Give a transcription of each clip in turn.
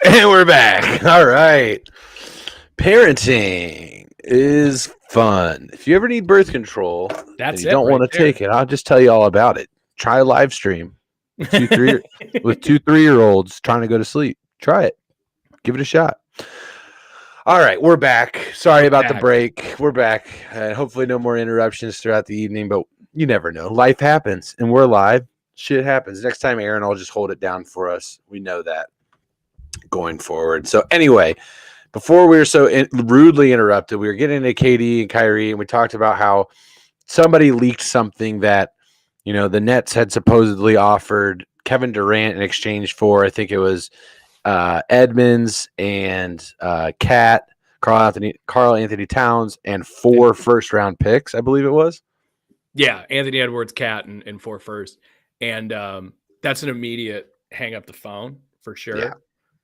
And we're back. All right. Parenting is fun. If you ever need birth control and That's you it don't right want to there. take it, I'll just tell you all about it. Try a live stream with two 3-year-olds trying to go to sleep. Try it. Give it a shot. All right, we're back. Sorry We're about the back. break. We're back. Hopefully, no more interruptions throughout the evening, but you never know. Life happens, and we're live. Shit happens. Next time, Aaron, I'll just hold it down for us. We know that going forward. So, anyway, before we were so rudely interrupted, we were getting into KD and Kyrie, and we talked about how somebody leaked something that, the Nets had supposedly offered Kevin Durant in exchange for, I think it was Edmonds and Cat, Carl Anthony Towns, and 4 first-round picks, I believe it was. Yeah, Anthony Edwards, Cat, and 4 first. And that's an immediate hang up the phone for sure. Yeah.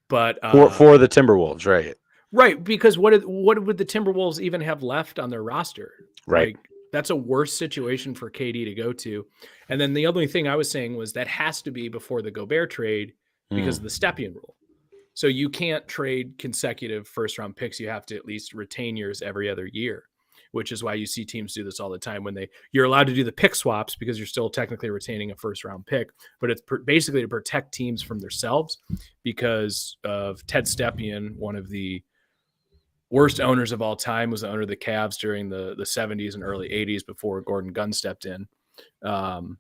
But For the Timberwolves, right? right, because what would the Timberwolves even have left on their roster? Right. Like, that's a worse situation for KD to go to. And then the only thing I was saying was that has to be before the Gobert trade because of the Stepien rule. So you can't trade consecutive first round picks. You have to at least retain yours every other year, which is why you see teams do this all the time when you're allowed to do the pick swaps because you're still technically retaining a first round pick, but it's basically to protect teams from themselves because of Ted Stepien, one of the worst owners of all time, was the owner of the Cavs during the 70s and early 80s before Gordon Gunn stepped in. And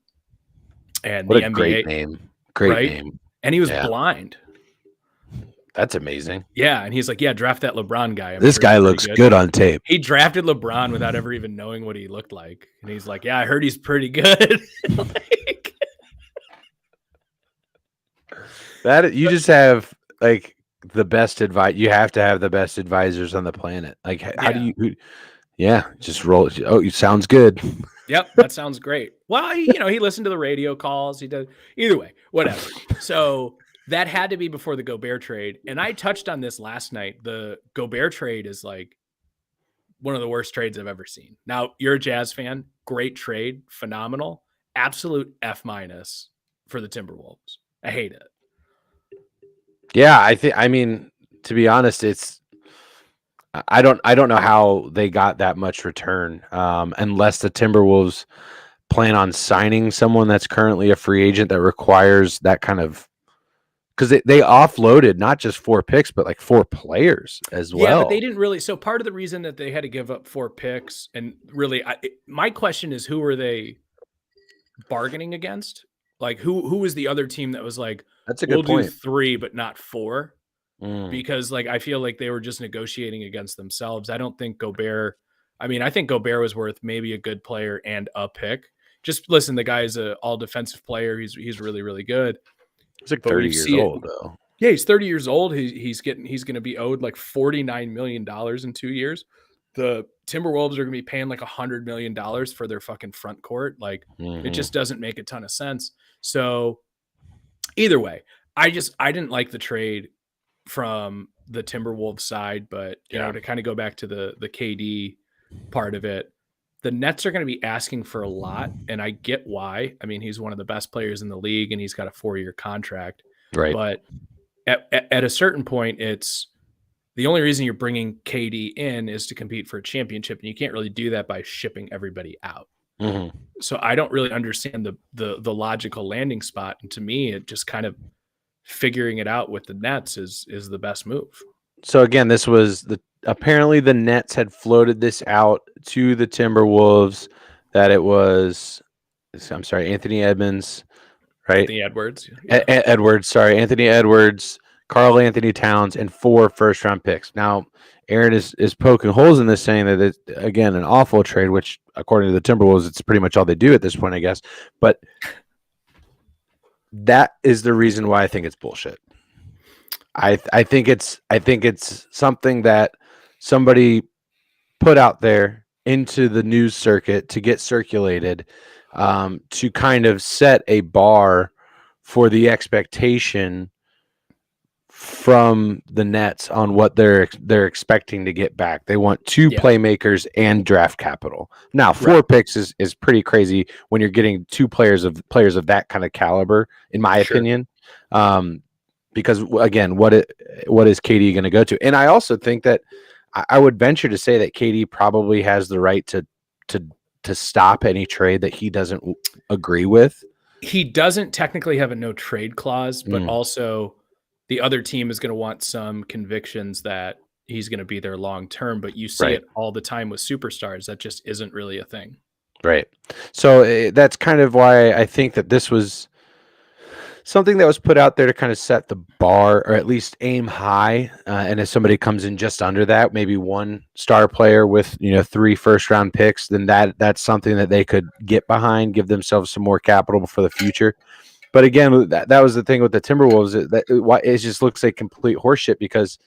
what the a NBA, great name. Great right? name. And he was blind. That's amazing. Yeah, and he's like, yeah, draft that LeBron guy. This guy looks good on tape. He drafted LeBron without ever even knowing what he looked like. And he's like, yeah, I heard he's pretty good. That you just have like the best advice. You have to have the best advisors on the planet. Like, how do you? Yeah, just roll. Oh, it sounds good. Yep, that sounds great. Well, he listened to the radio calls. He does. Either way, whatever. So that had to be before the Gobert trade. And I touched on this last night. The Gobert trade is like one of the worst trades I've ever seen. Now, you're a Jazz fan. Great trade. Phenomenal. Absolute F- for the Timberwolves. I hate it. Yeah, I mean, to be honest, I don't know how they got that much return, unless the Timberwolves plan on signing someone that's currently a free agent that requires that kind of, because they offloaded not just 4 picks, but like 4 players as well. Yeah, but they didn't really. So part of the reason that they had to give up 4 picks, and really, my question is, who were they bargaining against? Like, who was the other team that was like, that's a good we'll point. do 3, but not 4? Because like I feel like they were just negotiating against themselves. I don't think Gobert. I mean, I think Gobert was worth maybe a good player and a pick. Just listen, the guy is an all defensive player. He's really, really good. He's like 30 years old though. Yeah, he's 30 years old. He's going to be owed like $49 million in 2 years. The Timberwolves are going to be paying like $100 million for their fucking front court. Like, it just doesn't make a ton of sense. So either way, I didn't like the trade from the Timberwolves side, but you know, to kind of go back to the KD part of it, the Nets are going to be asking for a lot, and I get why. I mean, he's one of the best players in the league, and he's got a 4-year contract. Right. But at a certain point, it's the only reason you're bringing KD in is to compete for a championship, and you can't really do that by shipping everybody out. So I don't really understand the logical landing spot, and to me, it just kind of figuring it out with the Nets is the best move. So again, this was apparently the Nets had floated this out to the Timberwolves that it was, I'm sorry, Anthony Edmonds, right? Anthony Edwards. Yeah. Anthony Edwards, Carl Anthony Towns, and 4 first-round picks. Now, Aaron is poking holes in this, saying that it's, again, an awful trade, which according to the Timberwolves, it's pretty much all they do at this point, I guess. But that is the reason why I think it's bullshit. I think it's something that somebody put out there into the news circuit to get circulated, to kind of set a bar for the expectation from the Nets on what they're expecting to get back. They want 2 playmakers and draft capital. Now, 4 picks is pretty crazy when you're getting 2 players of that kind of caliber, in my opinion. because again, what is KD going to go to? And I also think that I would venture to say that KD probably has the right to stop any trade that he doesn't agree with. He doesn't technically have a no trade clause, but Mm. also the other team is going to want some convictions that he's going to be there long term. But you see Right. it all the time with superstars. That just isn't really a thing. Right. So that's kind of why I think that this was something that was put out there to kind of set the bar, or at least aim high. And if somebody comes in just under that, maybe one star player with 3 first-round picks, then that's something that they could get behind, give themselves some more capital for the future. But again, that was the thing with the Timberwolves. It just looks like complete horseshit, because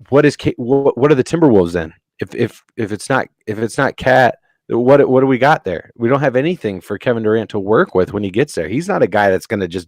what are the Timberwolves then? If it's not Cat, what do we got there? We don't have anything for Kevin Durant to work with when he gets there. He's not a guy that's going to just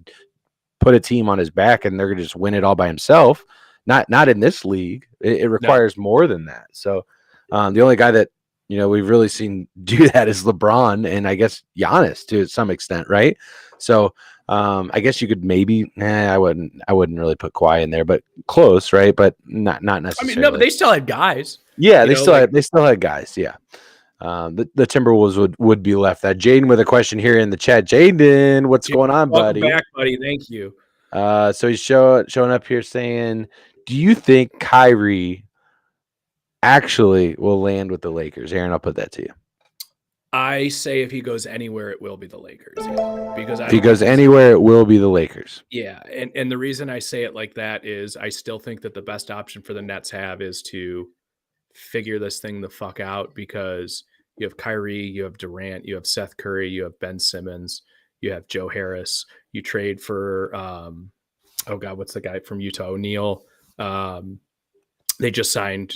put a team on his back and they're going to just win it all by himself. Not in this league. It requires more than that. So the only guy that we've really seen do that is LeBron, and I guess Giannis to some extent, right? So I guess you could maybe. I wouldn't really put Kawhi in there, but close, right? But not necessarily. I mean, no, but they still had guys. Yeah, they still had guys. Yeah. The Timberwolves would be left. That Jaden with a question here in the chat. Jaden, what's going on, buddy? Welcome back, buddy. Thank you. So he's showing up here saying, do you think Kyrie actually will land with the Lakers? Aaron, I'll put that to you. I say if he goes anywhere, it will be the Lakers. Yeah. Because if he goes anywhere, it will be the Lakers. Yeah, and the reason I say it like that is I still think that the best option for the Nets have is to figure this thing the fuck out, because you have Kyrie, you have Durant, you have Seth Curry, you have Ben Simmons, you have Joe Harris. You trade for what's the guy from Utah? O'Neal. They just signed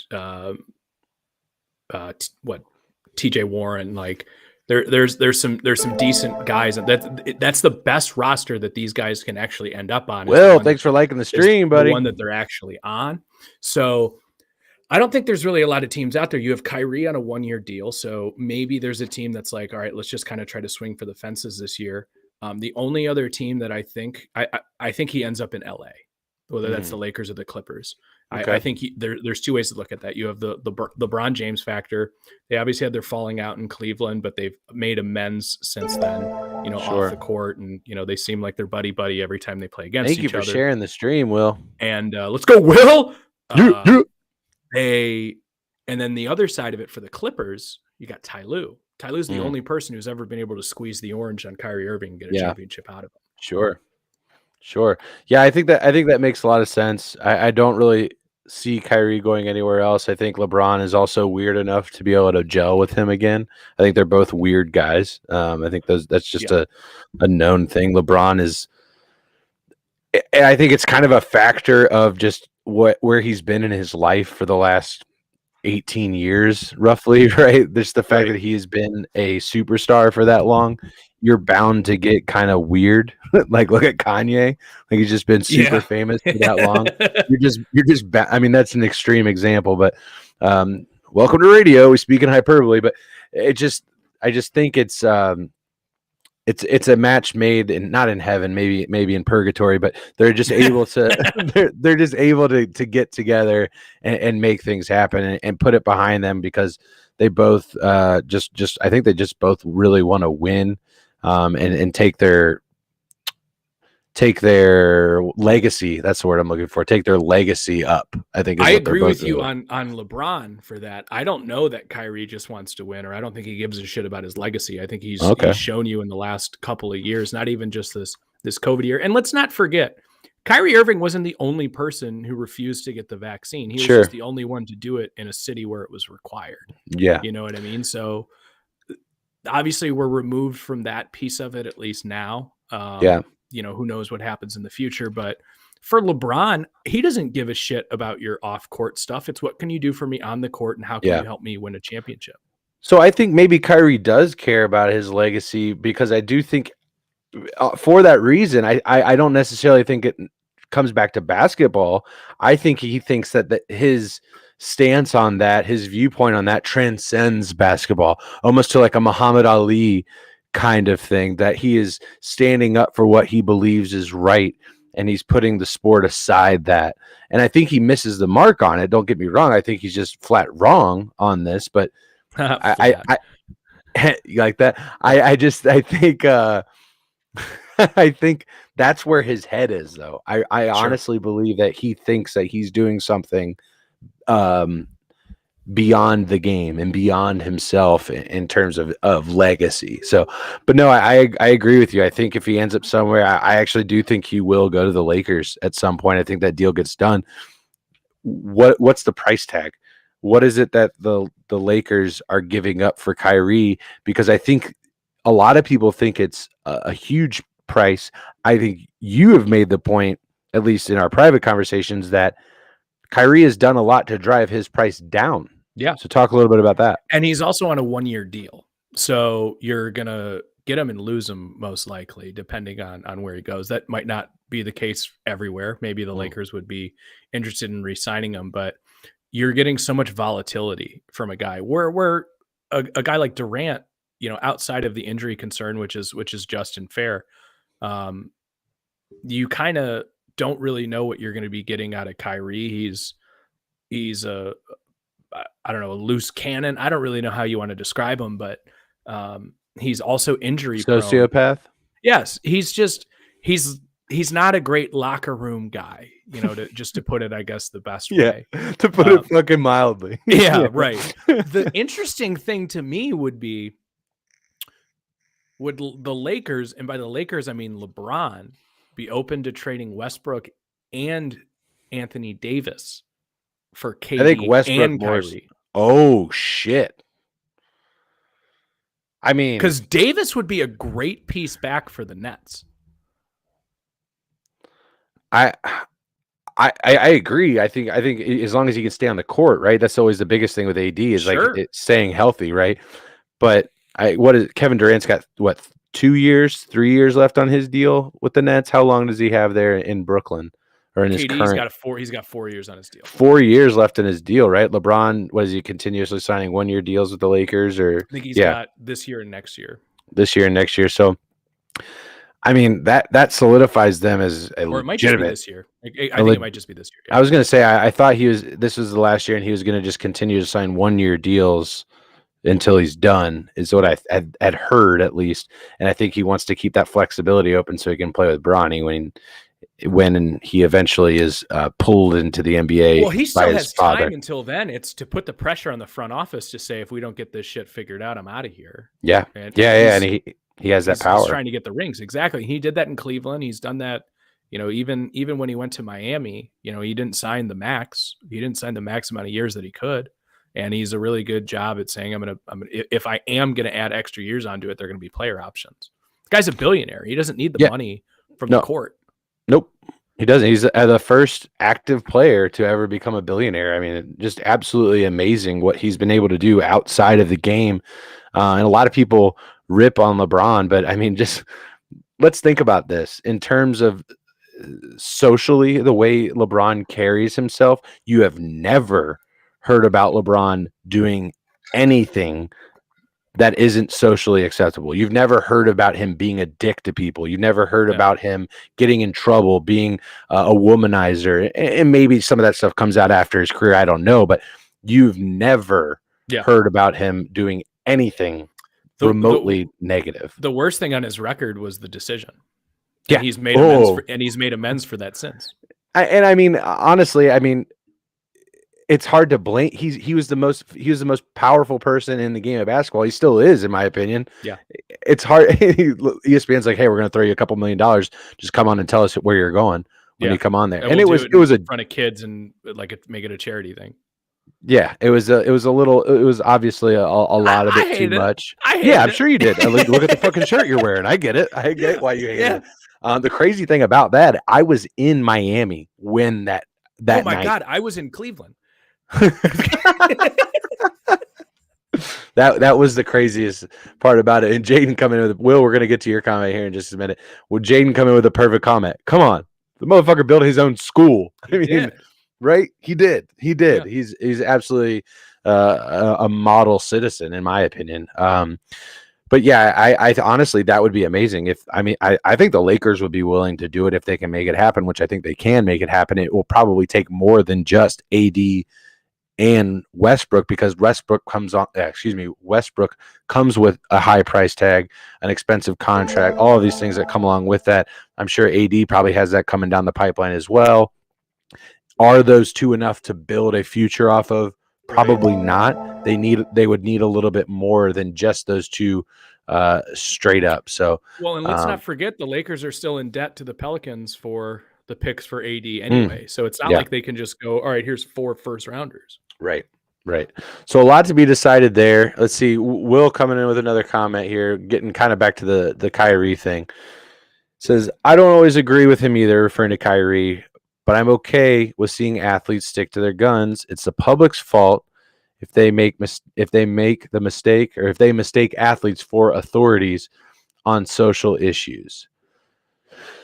TJ Warren. Like there's some decent guys, and that's the best roster that these guys can actually end up on. Well, thanks for liking the stream, buddy. The one that they're actually on. So I don't think there's really a lot of teams out there. You have Kyrie on a 1-year deal, so maybe there's a team that's like, all right, let's just kind of try to swing for the fences this year. The only other team that I think he ends up in LA, whether that's the Lakers or the Clippers. Okay. I think there's two ways to look at that. You have the LeBron James factor. They obviously had their falling out in Cleveland, but they've made amends since then, off the court, and they seem like they're buddy every time they play against each other. Thank you for sharing the stream, Will. And let's go, Will. And then the other side of it for the Clippers, you got Ty Lue. Ty Lue's the only person who's ever been able to squeeze the orange on Kyrie Irving and get a championship out of him. Sure. Yeah, I think that makes a lot of sense. I don't really see Kyrie going anywhere else. I think LeBron is also weird enough to be able to gel with him again. I think they're both weird guys. I think that's just a known thing. LeBron is, I think it's kind of a factor of just where he's been in his life for the last 18 years, roughly, right? There's the fact that he has been a superstar for that long. You're bound to get kind of weird. Like, look at Kanye. Like, he's just been super famous for that long. I mean, that's an extreme example, but welcome to radio. We speak in hyperbole, but I just think it's a match made not in heaven, maybe in purgatory, but they're just able to they're just able to get together and make things happen and put it behind them, because they both I think they just both really want to win, and take their legacy. That's the word I'm looking for. Take their legacy up. I think I agree with you on LeBron for that. I don't know that Kyrie just wants to win, or I don't think he gives a shit about his legacy. I think he's shown you in the last couple of years, not even just this COVID year. And let's not forget, Kyrie Irving wasn't the only person who refused to get the vaccine. He was just the only one to do it in a city where it was required. Yeah. You know what I mean? So obviously we're removed from that piece of it, at least now. Who knows what happens in the future, but for LeBron, he doesn't give a shit about your off-court stuff. It's what can you do for me on the court, and how can you help me win a championship? So I think maybe Kyrie does care about his legacy, because I do think for that reason, I don't necessarily think it comes back to basketball. I think he thinks that his stance on that, his viewpoint on that, transcends basketball, almost to like a Muhammad Ali kind of thing, that he is standing up for what he believes is right. and he's putting the sport aside that. And I think he misses the mark on it. Don't get me wrong. I think he's just flat wrong on this, but you like that. I think I think that's where his head is, though. I Sure. honestly believe that he thinks that he's doing something beyond the game and beyond himself in terms of legacy. So, but no, I agree with you. I think if he ends up somewhere, I actually do think he will go to the Lakers at some point. I think that deal gets done. What's the price tag? What is it that the Lakers are giving up for Kyrie? Because I think a lot of people think it's a huge price. I think you have made the point, at least in our private conversations, that Kyrie has done a lot to drive his price down. Yeah. So talk a little bit about that. And he's also on a 1-year deal. So you're going to get him and lose him most likely, depending on where he goes. That might not be the case everywhere. Maybe the Lakers would be interested in re-signing him, but you're getting so much volatility from a guy where a guy like Durant, outside of the injury concern, which is just and fair, you kind of don't really know what you're going to be getting out of Kyrie. He's a a loose cannon. I don't really know how you want to describe him, but he's also injury prone. Sociopath. Yes, he's not a great locker room guy, to put it, I guess, the best way. To put it fucking mildly. Yeah, right. The interesting thing to me would be, would the Lakers, and by the Lakers I mean LeBron, be open to trading Westbrook and Anthony Davis for KD I think Westbrook and Kyrie? Oh shit! I mean, because Davis would be a great piece back for the Nets. I agree. I think as long as he can stay on the court, right? That's always the biggest thing with AD is like staying healthy, right? But Kevin Durant's got 3 years left on his deal with the Nets. How long does he have there in Brooklyn or in his current? He's got 4 years on his deal. 4 years left in his deal, right? LeBron, was he continuously signing 1-year deals with the Lakers, or I think he's got this year and next year. This year and next year. So, I mean, that solidifies them as a or it might legitimate. just be this year. I think it might just be this year. Yeah. I was going to say I thought this was the last year, and he was going to just continue to sign 1-year deals until he's done, is what I had heard, at least. And I think he wants to keep that flexibility open so he can play with Bronny when he eventually is pulled into the NBA. Well, he still has father. time until then. It's to put the pressure on the front office to say, if we don't get this shit figured out, I'm out of here. Yeah. And he has that power. He's trying to get the rings. Exactly. He did that in Cleveland. He's done that, even when he went to Miami, he didn't sign the max. He didn't sign the max amount of years that he could. And he's a really good job at saying, if I am going to add extra years onto it, they're going to be player options. The guy's a billionaire. He doesn't need the money from the court. Nope. He doesn't. He's the first active player to ever become a billionaire. I mean, just absolutely amazing what he's been able to do outside of the game. And a lot of people rip on LeBron, but I mean, just let's think about this in terms of socially, the way LeBron carries himself. You have never heard about LeBron doing anything that isn't socially acceptable. You've never heard about him being a dick to people. You've never heard about him getting in trouble, being a womanizer. And maybe some of that stuff comes out after his career. I don't know, but you've never heard about him doing anything remotely negative. The worst thing on his record was the decision. Yeah. And he's made amends for that since. I mean, honestly, it's hard to blame. He was the most powerful person in the game of basketball. He still is, in my opinion. Yeah. It's hard. ESPN's like, hey, we're going to throw you a couple $1 million. Just come on and tell us where you're going when you come on there. And it was in front of kids and make it a charity thing. Yeah, it was obviously a lot of it too much. I'm sure you did. Look at the fucking shirt you're wearing. I get it. I get why you hate it. The crazy thing about that, I was in Miami when that oh my night. God, I was in Cleveland. That was the craziest part about it. And Jaden coming in with Will, we're gonna get to your comment here in just a minute. Well, Jaden come in with a perfect comment. Come on, the motherfucker built his own school. I mean, right? He did. Yeah. He's absolutely a model citizen, in my opinion. But But yeah, I honestly, that would be amazing. I think the Lakers would be willing to do it if they can make it happen, which I think they can make it happen. It will probably take more than just AD and Westbrook, because Westbrook comes with a high price tag, an expensive contract, all of these things that come along with that. I'm sure AD probably has that coming down the pipeline as well. Are those two enough to build a future off of? Probably not. They would need a little bit more than just those two straight up. So, well, and let's not forget the Lakers are still in debt to the Pelicans for the picks for AD anyway. So it's not like they can just go, all right, here's 4 first rounders. Right. So a lot to be decided there. Let's see. Will coming in with another comment here, getting kind of back to the Kyrie thing. Says, I don't always agree with him either, referring to Kyrie, but I'm okay with seeing athletes stick to their guns. It's the public's fault if they make the mistake, or if they mistake athletes for authorities on social issues.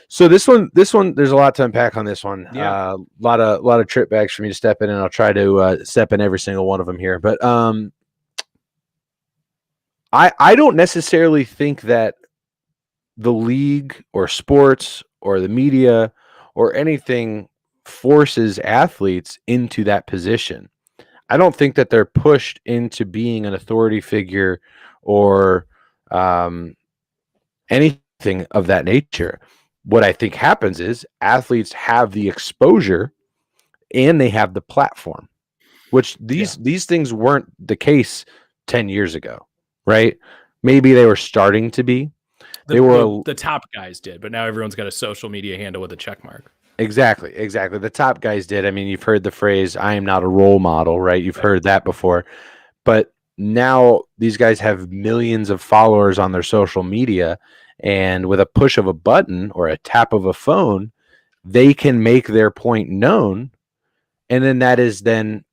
So this one, there's a lot to unpack on this one. Yeah. A lot of trip bags for me to step in, and I'll try to step in every single one of them here. But I don't necessarily think that the league or sports or the media or anything forces athletes into that position. I don't think that they're pushed into being an authority figure or anything of that nature. What I think happens is athletes have the exposure and they have the platform, which these things weren't the case 10 years ago, right? Maybe they were starting to be. The top guys did, but now everyone's got a social media handle with a check mark. Exactly. The top guys did. I mean, you've heard the phrase, I am not a role model, right? You've heard that before. But now these guys have millions of followers on their social media, and with a push of a button or a tap of a phone, they can make their point known, and then that is then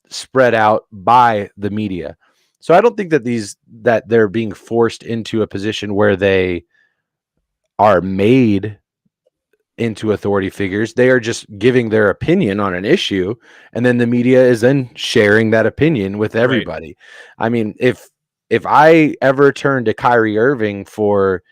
spread out by the media. So I don't think that they're being forced into a position where they are made into authority figures. They are just giving their opinion on an issue, and then the media is then sharing that opinion with everybody. Right. I mean, if I ever turn to Kyrie Irving for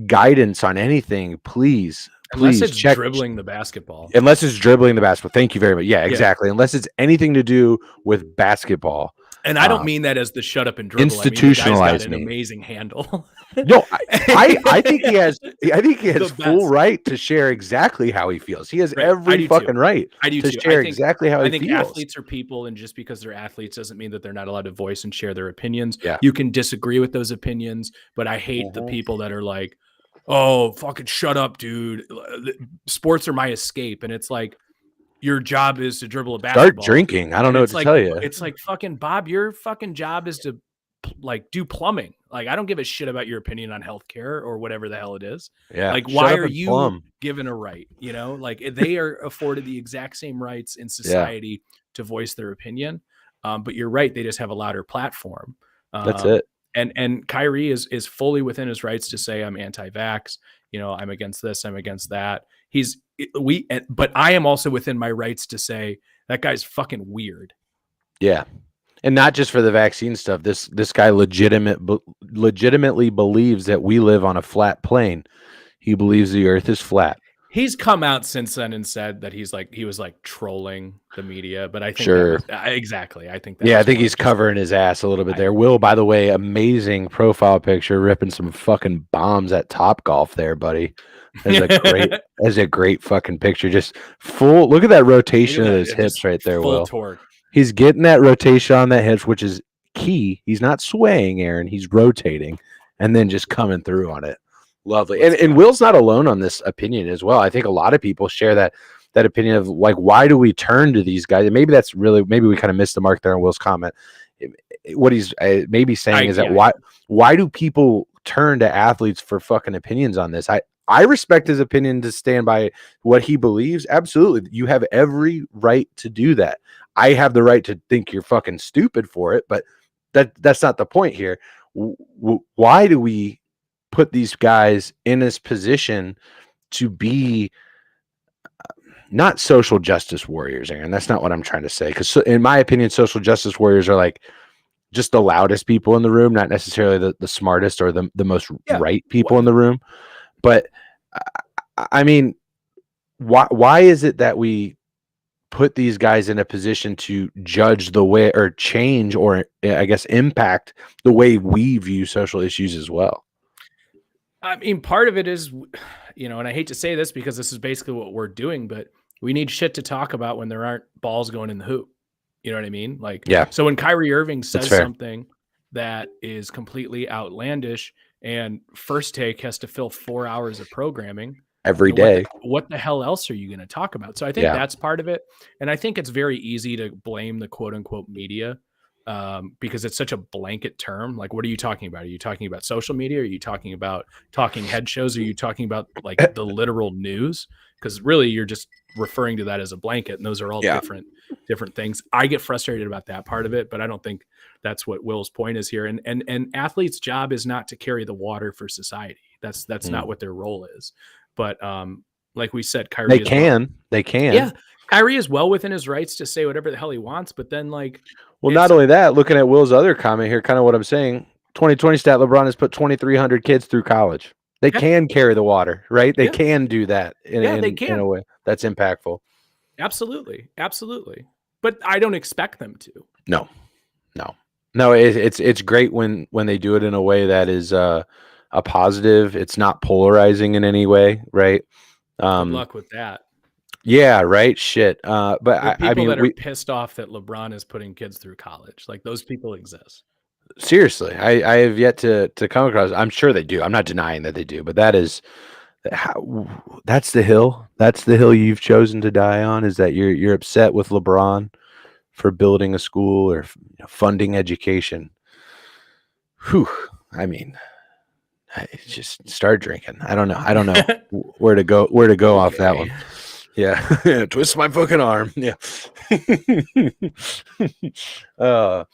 guidance on anything, please unless it's dribbling the basketball. Thank you very much. Yeah, exactly. Yeah. Unless it's anything to do with basketball. And I don't mean that as the shut up and dribble. Institutionalize an amazing handle. No, I think he has. I think he has full right to share exactly how he feels. He has every fucking right to share exactly how he feels. I think athletes are people, and just because they're athletes doesn't mean that they're not allowed to voice and share their opinions. Yeah. You can disagree with those opinions, but I hate the people that are like, "Oh, fucking shut up, dude. Sports are my escape," and it's like, your job is to dribble a basketball. Start drinking. I don't know what to tell you. It's like, fucking Bob, your fucking job is to like do plumbing. Like, I don't give a shit about your opinion on healthcare or whatever the hell it is. Yeah. Like, why are you given a right? You know, like they are afforded the exact same rights in society to voice their opinion. But you're right. They just have a louder platform. That's it. And Kyrie is fully within his rights to say, I'm anti-vax. You know, I'm against this. I'm against that. But I am also within my rights to say that guy's fucking weird. Yeah. And not just for the vaccine stuff. This guy legitimately believes that we live on a flat plane. He believes the earth is flat. He's come out since then and said that he was like trolling the media, but I think exactly. I think I think he's covering his ass a little bit there. Will, by the way, amazing profile picture, ripping some fucking bombs at Topgolf there, buddy. That's a great fucking picture. Just full. Look at that rotation of his hips right there, Will. Torque. He's getting that rotation on that hips, which is key. He's not swaying, Aaron. He's rotating and then just coming through on it. Lovely. And Will's not alone on this opinion as well. I think a lot of people share that opinion of like, why do we turn to these guys? And maybe we kind of missed the mark there on Will's comment. What he's maybe saying is that why do people turn to athletes for fucking opinions on this? I respect his opinion to stand by what he believes. Absolutely. You have every right to do that. I have the right to think you're fucking stupid for it, but that's not the point here. Why do we put these guys in this position to be not social justice warriors, Aaron? That's not what I'm trying to say. Because in my opinion, social justice warriors are like just the loudest people in the room, not necessarily the smartest or the most Yeah. right people in the room. But I mean, why is it that we put these guys in a position to judge the way or change or I guess impact the way we view social issues as well? I mean, part of it is, and I hate to say this because this is basically what we're doing, but we need shit to talk about when there aren't balls going in the hoop. You know what I mean? Like, Yeah, so when Kyrie Irving that's says fair. something that is completely outlandish and First Take has to fill 4 hours of programming, Every what the day. what the hell else are you going to talk about? So I think Yeah. that's part of it, and I think it's very easy to blame the quote unquote media because it's such a blanket term. Like, what are you talking about? Are you talking about social media? Are you talking about talking head shows? Are you talking about like the literal news? Because really, you're just referring to that as a blanket, and those are all Yeah. different things. I get frustrated about that part of it, but I don't think that's what Will's point is here. And athletes' job is not to carry the water for society. That's not what their role is. But like we said, They Kyrie is well. can. They can. Yeah, Kyrie is well within his rights to say whatever the hell he wants. But then, like, Well, not it's only that, looking at Will's other comment here, kind of what I'm saying, 2020 stat, LeBron has put 2,300 kids through college. They yeah, can carry the water, right? They yeah, can do that yeah, they in a can. way that's impactful. Absolutely, absolutely. But I don't expect them to. No, no, no. It's great when they do it in a way that is a positive. It's not polarizing in any way, right? Good Um, luck with that. yeah, right. Shit. But There are I people mean, that are we pissed off that LeBron is putting kids through college. Like those people exist. seriously, I have yet to come across. I'm sure they do. I'm not denying that they do, but that is how, that's the hill. That's the hill you've chosen to die on. Is that you're upset with LeBron for building a school or funding education? Whew. I mean, I just start drinking. I don't know. I don't know where to go. Where to go off that one? Okay. Yeah, twist my fucking arm. Yeah. uh,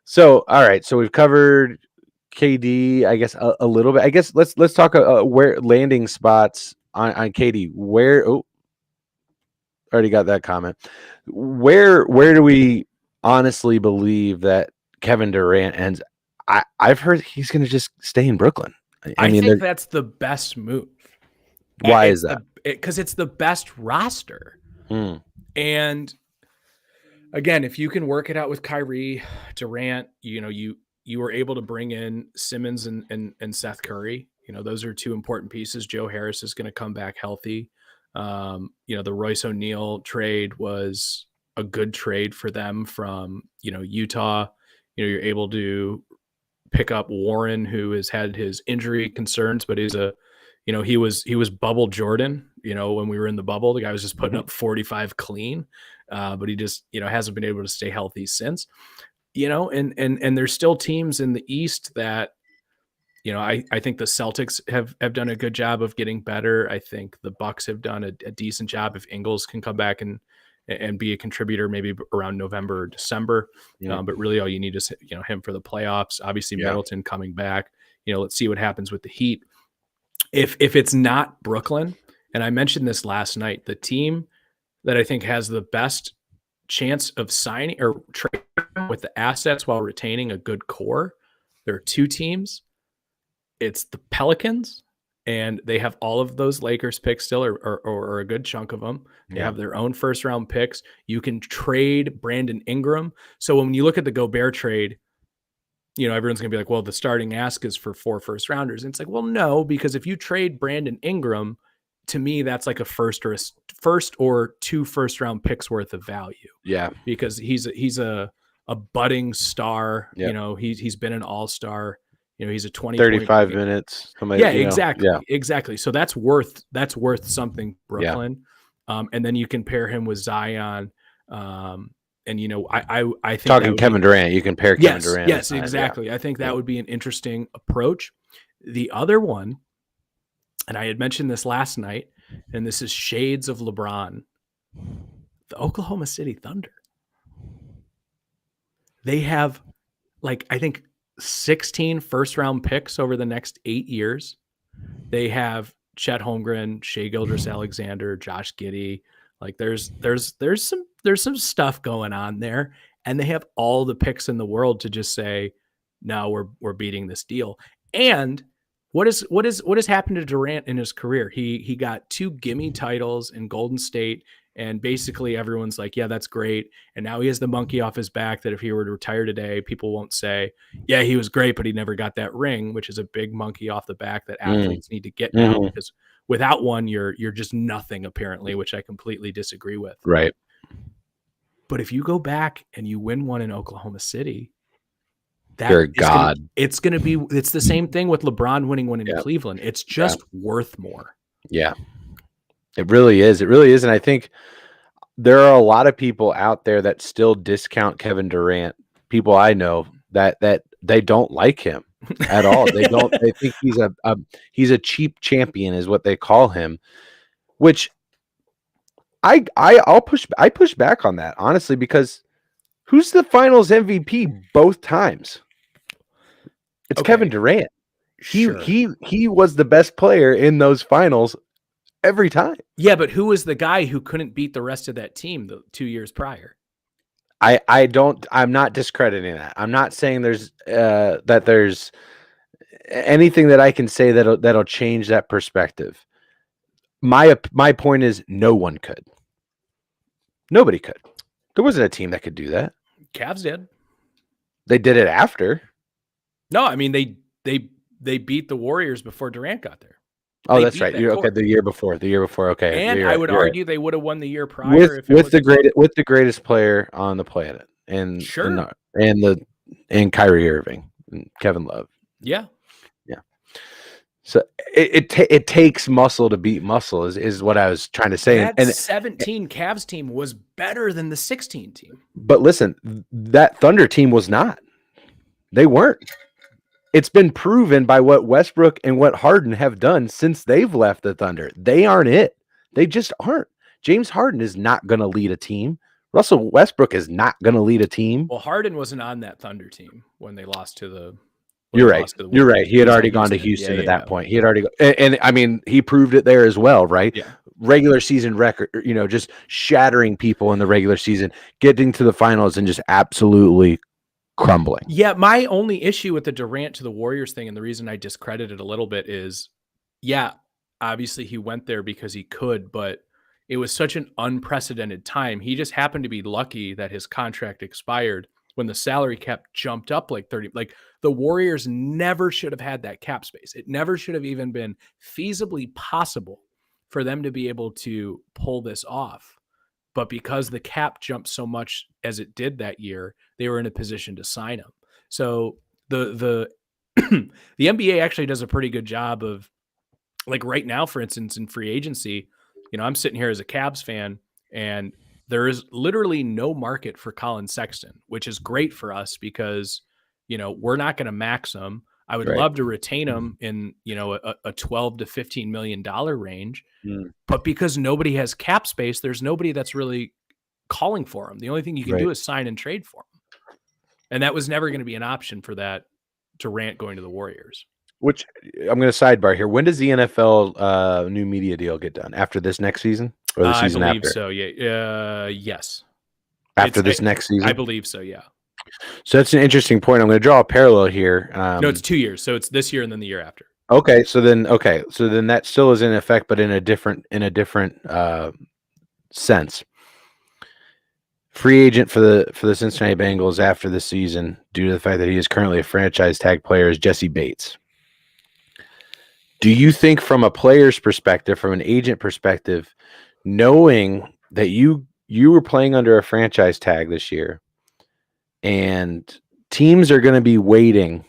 so all right. So we've covered KD, I guess a little bit. I guess let's talk where landing spots on KD. Where already got that comment. Where do we honestly believe that Kevin Durant ends? I've heard he's going to just stay in Brooklyn. I I mean, think that's the best move. why is It's that? because it's the best roster. Mm, And again, if you can work it out with Kyrie, Durant, you were able to bring in Simmons and Seth Curry. Those are two important pieces. Joe Harris is going to come back healthy. The Royce O'Neal trade was a good trade for them from Utah. You're able to pick up Warren, who has had his injury concerns, but he was bubble Jordan. When we were in the bubble, the guy was just putting up 45 clean, but he just hasn't been able to stay healthy since. And there's still teams in the East that I think the Celtics have done a good job of getting better. I think the Bucks have done a decent job if Ingles can come back and be a contributor maybe around November or December. mm, But really all you need is him for the playoffs. Obviously yeah. Middleton coming back. Let's see what happens with the Heat. If it's not Brooklyn, and I mentioned this last night, the team that I think has the best chance of signing or trading with the assets while retaining a good core, there are two teams. It's the Pelicans, and they have all of those Lakers picks still, or a good chunk of them. They Yeah. have their own first round picks. You can trade Brandon Ingram. So when you look at the Gobert trade, everyone's going to be like, well, the starting ask is for 4 first rounders. And it's like, well, no, because if you trade Brandon Ingram, to me, that's like a first or 2 first round picks worth of value Yeah. because he's a budding star. Yeah. He's been an all-star. He's a 20-point 35 per game. minutes. Yeah, Somebody, yeah. exactly. So that's worth something, Brooklyn. And then you can pair him with Zion. And I think Talking Kevin Durant, you can pair Kevin Durant. Yes, exactly. I think that would be an interesting approach. The other one, and I had mentioned this last night, and this is shades of LeBron, the Oklahoma City Thunder. They have, I think 16 first round picks over the next 8 years. They have Chet Holmgren, Shai Gilgeous-Alexander, Josh Giddey. There's some stuff going on there. and they have all the picks in the world to just say, no, we're beating this deal. And what has happened to Durant in his career? He got 2 gimme titles in Golden State, and basically everyone's like, yeah, that's great. And now he has the monkey off his back that if he were to retire today, people won't say, yeah, he was great, but he never got that ring, which is a big monkey off the back that athletes need to get now, because without one, you're just nothing apparently, which I completely disagree with. Right. But if you go back and you win one in Oklahoma City, You're God. It's the same thing with LeBron winning one in Cleveland. It's just worth more. Yeah. It really is. It really is. And I think there are a lot of people out there that still discount Kevin Durant. People I know that they don't like him at all. They don't. They think he's a cheap champion, is what they call him. Which I push back on that, honestly, because who's the Finals MVP both times? It's Kevin Durant. He was the best player in those finals every time. Yeah, but who was the guy who couldn't beat the rest of that team the 2 years prior? I'm not discrediting that. I'm not saying there's anything that I can say that'll change that perspective. My point is no one could. Nobody could. There wasn't a team that could do that. Cavs did. They did it after. No, I mean they beat the Warriors before Durant got there. Oh, that's right. Okay, the year before. Okay, and I would argue they would have won the year prior with the greatest player on the planet, and Kyrie Irving, and Kevin Love. Yeah. So it takes muscle to beat muscle is what I was trying to say. That 17 Cavs team was better than the 16 team. But listen, that Thunder team was not. They weren't. It's been proven by what Westbrook and what Harden have done since they've left the Thunder. They aren't it. They just aren't. James Harden is not going to lead a team. Russell Westbrook is not going to lead a team. Well, Harden wasn't on that Thunder team when they lost to the. You're right. You're right. He had already gone to Houston at that point. He had already and I mean, he proved it there as well, right? Yeah. Regular season record, just shattering people in the regular season, getting to the finals and just absolutely crumbling. Yeah, my only issue with the Durant to the Warriors thing, and the reason I discredit it a little bit is, obviously he went there because he could, but it was such an unprecedented time. He just happened to be lucky that his contract expired when the salary cap jumped up like 30. Like the Warriors never should have had that cap space. It never should have even been feasibly possible for them to be able to pull this off. But because the cap jumped so much as it did that year, they were in a position to sign him. So the the NBA actually does a pretty good job of, like right now, for instance, in free agency, I'm sitting here as a Cavs fan, and there is literally no market for Colin Sexton, which is great for us because, we're not going to max him. I would love to retain him in, a 12 to $15 million range, but because nobody has cap space, there's nobody that's really calling for him. The only thing you can do is sign and trade for him. And that was never going to be an option for that Durant going to the Warriors. Which I'm going to sidebar here. When does the NFL new media deal get done? After this next season or the season after? I believe so. Yeah. Yes. After this next season? I believe so. Yeah. So that's an interesting point. I'm going to draw a parallel here. No, it's 2 years. So it's this year and then the year after. Okay. So then that still is in effect, but in a different sense. Free agent for the Cincinnati Bengals after the season, due to the fact that he is currently a franchise tag player, is Jesse Bates. Do you think, from a player's perspective, from an agent perspective, knowing that you were playing under a franchise tag this year, and teams are going to be waiting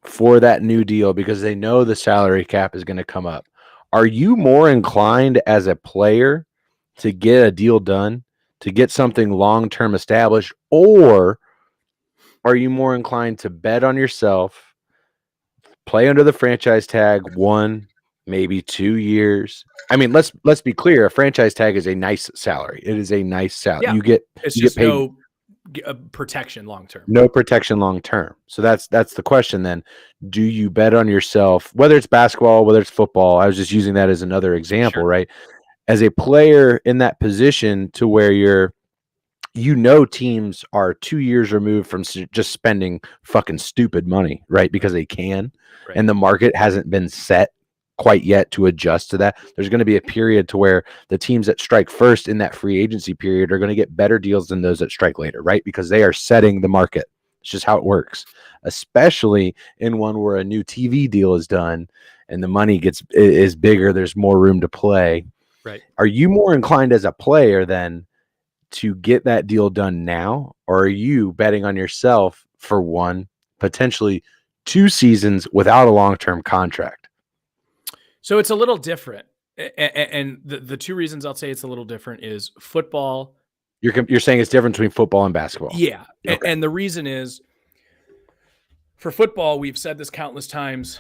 for that new deal because they know the salary cap is going to come up, are you more inclined as a player to get a deal done, to get something long-term established, or are you more inclined to bet on yourself, play under the franchise tag 1, maybe 2 years? I mean, let's be clear. A franchise tag is a nice salary. It is a nice salary. Yeah. You get paid. No protection long-term. No protection long-term. So that's the question then. Do you bet on yourself, whether it's basketball, whether it's football? I was just using that as another example, right? As a player in that position to where teams are 2 years removed from just spending fucking stupid money, right? Because they can, Right. and the market hasn't been set quite yet to adjust to that. There's going to be a period to where the teams that strike first in that free agency period are going to get better deals than those that strike later, right? Because they are setting the market. It's just how it works, especially in one where a new TV deal is done and the money is bigger. There's more room to play. Right. Are you more inclined as a player then to get that deal done now, or are you betting on yourself for one, potentially 2 seasons without a long-term contract? So it's a little different. And the two reasons I'll say it's a little different is football. You're saying it's different between football and basketball. Yeah. Okay. And the reason is for football, we've said this countless times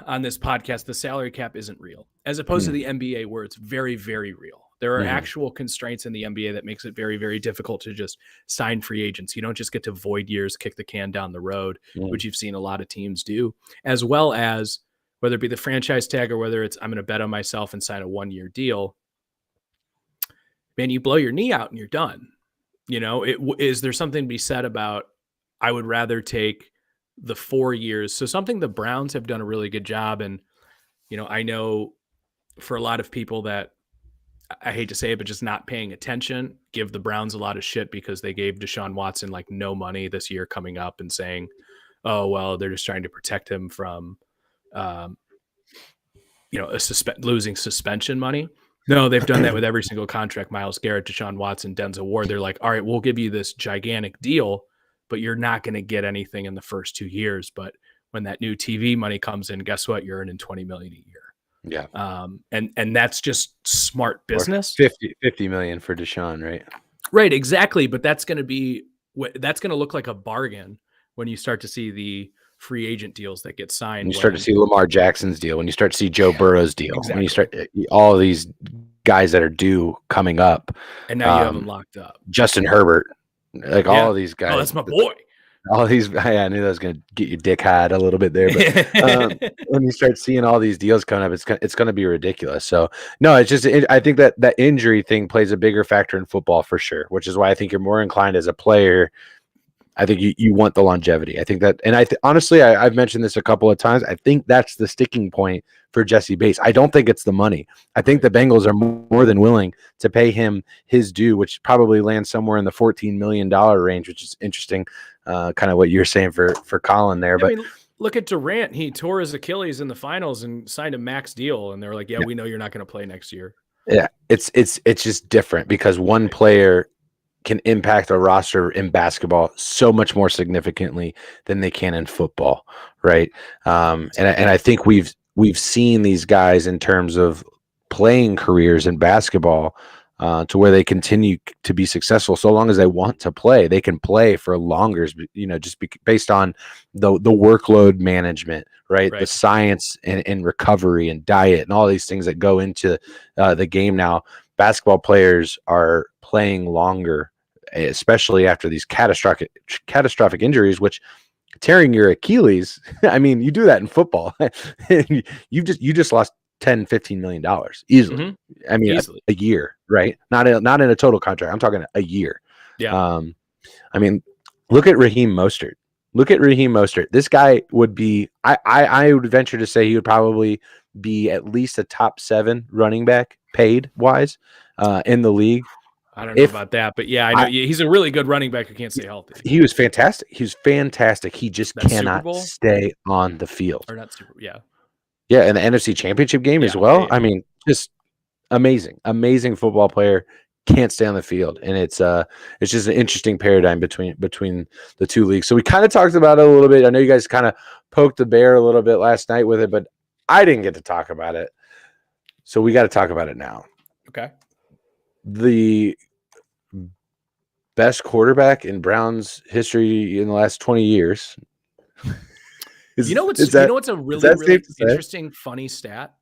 on this podcast, the salary cap isn't real, as opposed to the NBA where it's very, very real. There are actual constraints in the NBA that makes it very, very difficult to just sign free agents. You don't just get to void years, kick the can down the road, which you've seen a lot of teams do, as well as whether it be the franchise tag or whether it's I'm going to bet on myself and sign a 1-year deal. Man, you blow your knee out and you're done. You know, is there something to be said about I would rather take the 4 years? So something the Browns have done a really good job. And, you know, I know for a lot of people that I hate to say it, but just not paying attention, give the Browns a lot of shit because they gave Deshaun Watson like no money this year coming up and saying, oh, well, they're just trying to protect him from, losing suspension money. No, they've done that with every single contract. Myles Garrett, Deshaun Watson, Denzel Ward. They're like, all right, we'll give you this gigantic deal, but you're not going to get anything in the first 2 years. But when that new TV money comes in, guess what? You're earning $20 million a year. Yeah. And that's just smart business. 50 million for Deshaun, right? Right, exactly. But that's going to look like a bargain when you start to see the free agent deals that get signed. When you start to see Lamar Jackson's deal, when you start to see Joe Burrow's deal, when you start all of these guys that are due coming up. And now you have them locked up. Justin Herbert, like all of these guys. Oh, that's my boy. All these, I knew that was going to get your dick hard a little bit there, but when you start seeing all these deals coming up, it's going to be ridiculous. So no, it's just, I think that injury thing plays a bigger factor in football for sure, which is why I think you're more inclined as a player. I think you want the longevity. I think that, and honestly, I've mentioned this a couple of times. I think that's the sticking point for Jesse Bates. I don't think it's the money. I think the Bengals are more than willing to pay him his due, which probably lands somewhere in the $14 million range, which is interesting. Kind of what you're saying for Colin there. But look at Durant. He tore his Achilles in the finals and signed a max deal. And they're like, yeah, we know you're not going to play next year. Yeah, it's just different because one player can impact a roster in basketball so much more significantly than they can in football, right? And I think we've seen these guys in terms of playing careers in basketball to where they continue to be successful. So long as they want to play, they can play for longer, just based on the workload management, right? The science and recovery and diet and all these things that go into the game now. Basketball players are playing longer, especially after these catastrophic injuries, which tearing your Achilles, I mean, you do that in football. you just lost $10-15 million easily. Mm-hmm. I mean, easily. A year, right? Not in a total contract. I'm talking a year. Yeah. I mean, look at Raheem Mostert. This guy would be, I would venture to say he would probably be at least a top 7 running back paid wise in the league. I don't know about that, but yeah, I know he's a really good running back who can't stay healthy. He was fantastic. He just cannot stay on the field. Or not Super Bowl, yeah. Yeah, and the NFC Championship game as well. Yeah. I mean, just amazing football player, can't stay on the field, and it's just an interesting paradigm between the two leagues. So we kind of talked about it a little bit. I know you guys kind of poked the bear a little bit last night with it, but I didn't get to talk about it, so we got to talk about it now. Okay. The best quarterback in Browns history in the last 20 years. What's a really interesting, funny stat?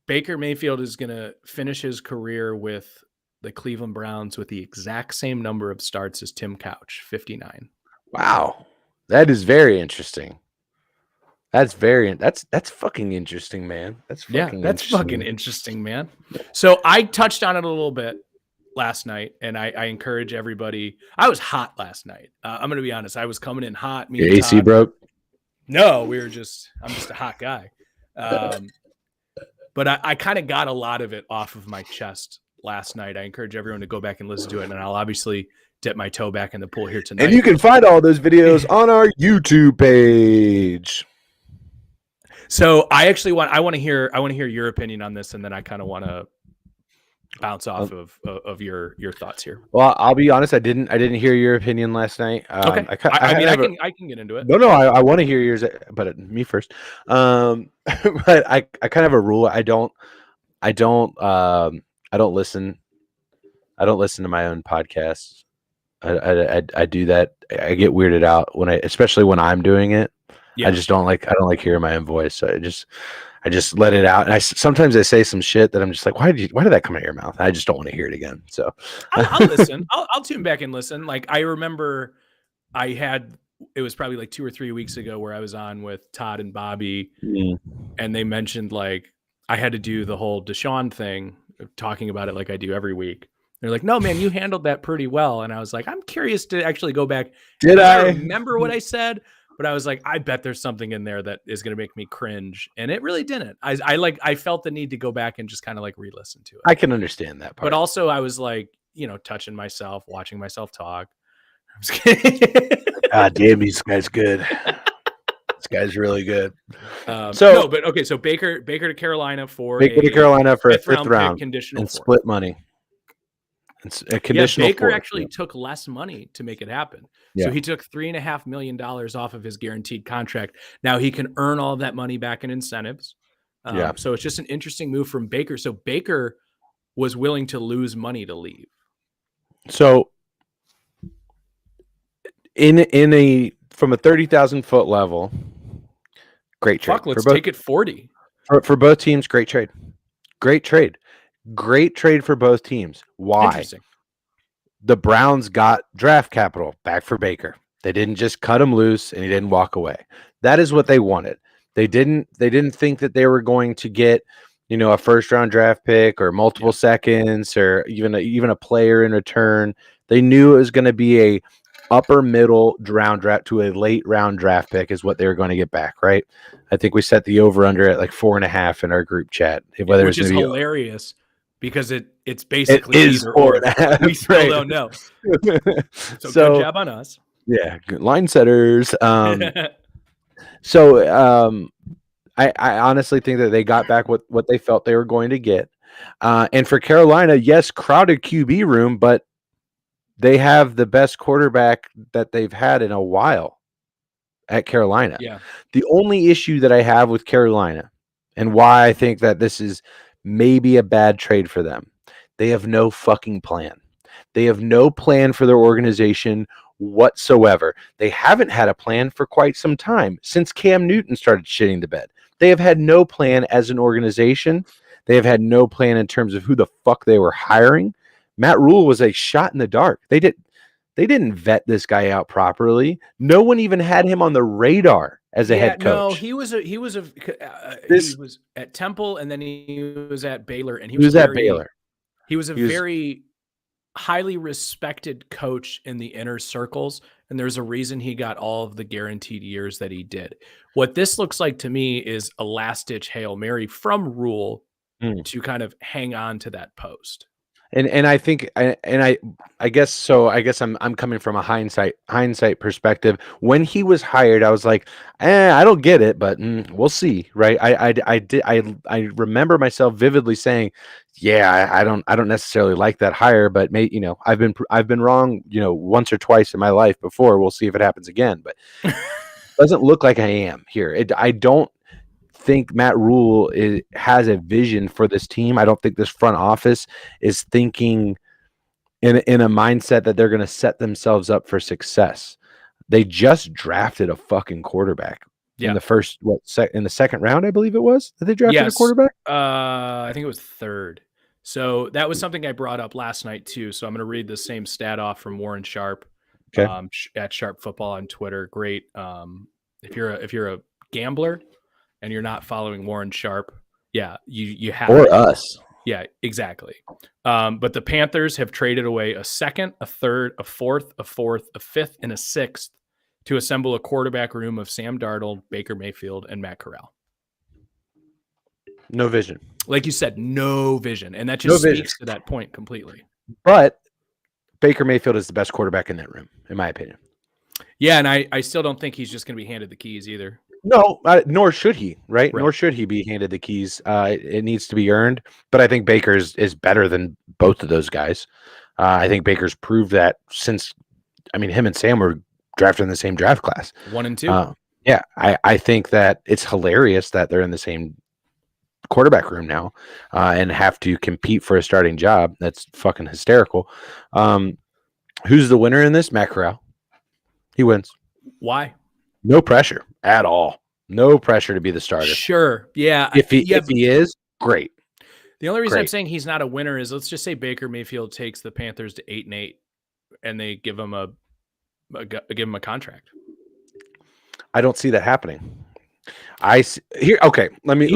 Baker Mayfield is going to finish his career with the Cleveland Browns with the exact same number of starts as Tim Couch, 59. Wow. That is very interesting. That's fucking interesting, man. That's fucking interesting, man. So I touched on it a little bit. last night, and I encourage everybody. I was hot last night. I'm going to be honest. I was coming in hot. Me Your and AC Todd. broke. No, I'm just a hot guy. But I kind of got a lot of it off of my chest last night. I encourage everyone to go back and listen to it, and I'll obviously dip my toe back in the pool here tonight. And you can find all those videos on our YouTube page. So I want to hear your opinion on this, and then I kind of want to bounce off of your thoughts here. Well, I'll be honest. I didn't hear your opinion last night. Okay. I can get into it. No, I want to hear yours, but me first. But I kind of have a rule. I don't listen. I don't listen to my own podcasts. I do that. I get weirded out especially when I'm doing it. Yeah. I don't like hearing my own voice. So I just let it out. And sometimes I say some shit that I'm just like, why did that come out of your mouth? I just don't want to hear it again. So I'll listen. I'll tune back and listen. Like I remember it was probably like 2 or 3 weeks ago where I was on with Todd and Bobby and they mentioned like I had to do the whole Deshaun thing, talking about it like I do every week. They're like, no, man, you handled that pretty well. And I was like, I'm curious to actually go back. Did I remember what I said? But I was like, I bet there's something in there that is going to make me cringe. And it really didn't. I felt the need to go back and just kind of like re-listen to it. I can understand that part. But also I was like, touching myself, watching myself talk. I'm just kidding. God damn, this guy's good. This guy's really good. So Baker to Carolina for a fifth round conditional and split money. It's a conditional. Baker actually took less money to make it happen. Yeah. So he took $3.5 million off of his guaranteed contract. Now he can earn all of that money back in incentives. So it's just an interesting move from Baker. So Baker was willing to lose money to leave. So from a 30,000 foot level, great trade. Fuck, let's take it 40 for both teams. Great trade. Great trade for both teams. Why? Interesting. The Browns got draft capital back for Baker. They didn't just cut him loose and he didn't walk away. That is what they wanted. They didn't think that they were going to get, a first round draft pick or multiple seconds or even a player in return. They knew it was going to be a upper middle round draft to a late round draft pick is what they were going to get back, right? I think we set the over under at like 4.5 in our group chat. Which is hilarious. Because it's basically either 4.5. We still don't know. So good job on us. Yeah, good line setters. So I honestly think that they got back what they felt they were going to get. And for Carolina, yes, crowded QB room, but they have the best quarterback that they've had in a while at Carolina. Yeah. The only issue that I have with Carolina and why I think that this is maybe a bad trade for them. They have no fucking plan. They have no plan for their organization whatsoever. They haven't had a plan for quite some time since Cam Newton started shitting the bed. They have had no plan as an organization. They have had no plan in terms of who the fuck they were hiring. Matt Rule was a shot in the dark. They didn't vet this guy out properly. No one even had him on the radar as a head coach. No, he was at Temple and then he was at Baylor, and he was at Baylor. He was very highly respected coach in the inner circles, and there's a reason he got all of the guaranteed years that he did. What this looks like to me is a last-ditch Hail Mary from Rule to kind of hang on to that post. And I think I guess so. I guess I'm coming from a hindsight perspective. When he was hired, I was like, I don't get it, but we'll see, right? I remember myself vividly saying, yeah, I don't necessarily like that hire, but I've been wrong, once or twice in my life before. We'll see if it happens again, but it doesn't look like I am here. I don't think Matt Rule has a vision for this team. I don't think this front office is thinking in a mindset that they're going to set themselves up for success. They just drafted a fucking quarterback in the in the second round, I believe it was, that they drafted a quarterback. I think it was third. So that was something I brought up last night too. So I'm going to read the same stat off from Warren Sharp, at Sharp Football on Twitter. Great. If you're a gambler and you're not following Warren Sharp, you have or us. Yeah, exactly. But the Panthers have traded away a second, a third, a fourth, a fifth, and a sixth to assemble a quarterback room of Sam Darnold, Baker Mayfield, and Matt Corral. No vision. Like you said, no vision. And that No just vision. speaks to that point completely. But Baker Mayfield is the best quarterback in that room, in my opinion. Yeah, and I still don't think he's just going to be handed the keys either. No, nor should he, right? Nor should he be handed the keys. It needs to be earned. But I think Baker is better than both of those guys. I think Baker's proved that since, I mean, him and Sam were drafted in the same draft class. 1 and 2. Yeah, I think that it's hilarious that they're in the same quarterback room now and have to compete for a starting job. That's fucking hysterical. Who's the winner in this? Matt Corral. He wins. Why? No pressure at all. No pressure to be the starter. Sure. Yeah. If he is, great. The only reason I'm saying he's not a winner is, let's just say Baker Mayfield takes the Panthers to 8-8 and they give him a contract. I don't see that happening. Okay. Let me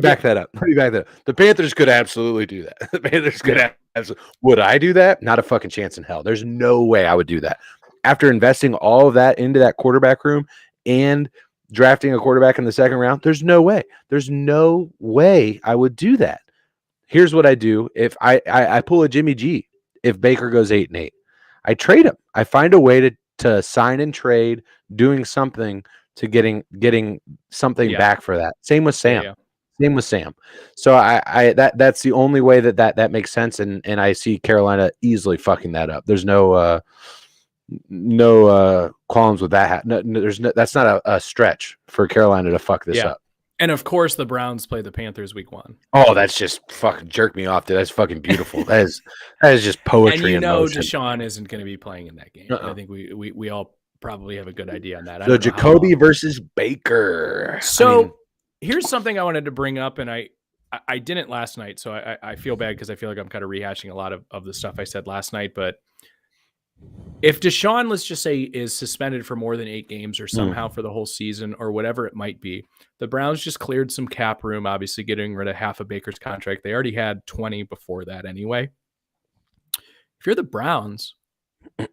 back that up. The Panthers could absolutely do that. The Panthers could absolutely. Would I do that? Not a fucking chance in hell. There's no way I would do that. After investing all of that into that quarterback room and drafting a quarterback in the second round, there's no way. There's no way I would do that. Here's what I do. If I pull a Jimmy G, if Baker goes 8-8, I trade him. I find a way to sign and trade, doing something to getting something back for that. Same with Sam. Yeah. Same with Sam. So that's the only way that makes sense, and I see Carolina easily fucking that up. There's no qualms with that. That's not a stretch for Carolina to fuck this up. And of course, the Browns play the Panthers week 1. Oh, that's just fucking jerk me off, dude. That's fucking beautiful. that is just poetry. And Deshaun isn't going to be playing in that game. I think we all probably have a good idea on that. So Jacoby versus Baker. So here's something I wanted to bring up, and I didn't last night, so I feel bad because I feel like I'm kind of rehashing a lot of the stuff I said last night. But if Deshaun, let's just say, is suspended for more than 8 games or somehow for the whole season or whatever it might be, the Browns just cleared some cap room, obviously getting rid of half of Baker's contract. They already had 20 before that anyway. If you're the Browns,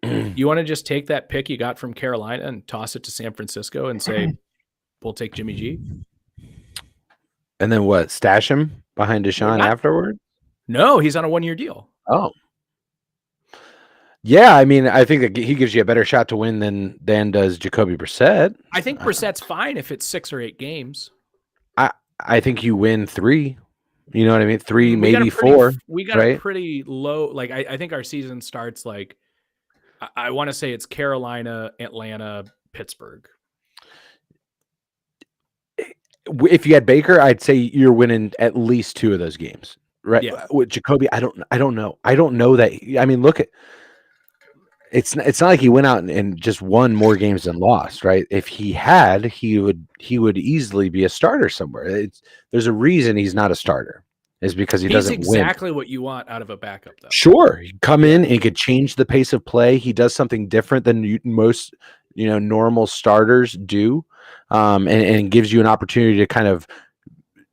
you want to just take that pick you got from Carolina and toss it to San Francisco and say, we'll take Jimmy G? And then what? Stash him behind Deshaun afterward? No, he's on a 1-year deal. Oh. Yeah, I mean, I think that he gives you a better shot to win than does Jacoby Brissett. I think Brissett's fine if it's 6 or 8 games. I think you win 3. You know what I mean? 3, maybe 4. We got a pretty low. Like I think our season starts like I want to say it's Carolina, Atlanta, Pittsburgh. If you had Baker, I'd say you're winning at least 2 of those games, right? Yeah. With Jacoby, I don't know. I don't know that. I mean, look at. It's not like he went out and just won more games than lost, right? If he had, he would easily be a starter somewhere. There's a reason he's not a starter. Is because he doesn't win. He's exactly what you want out of a backup, though. Sure, he'd come in and he could change the pace of play. He does something different than most, normal starters do, and gives you an opportunity to kind of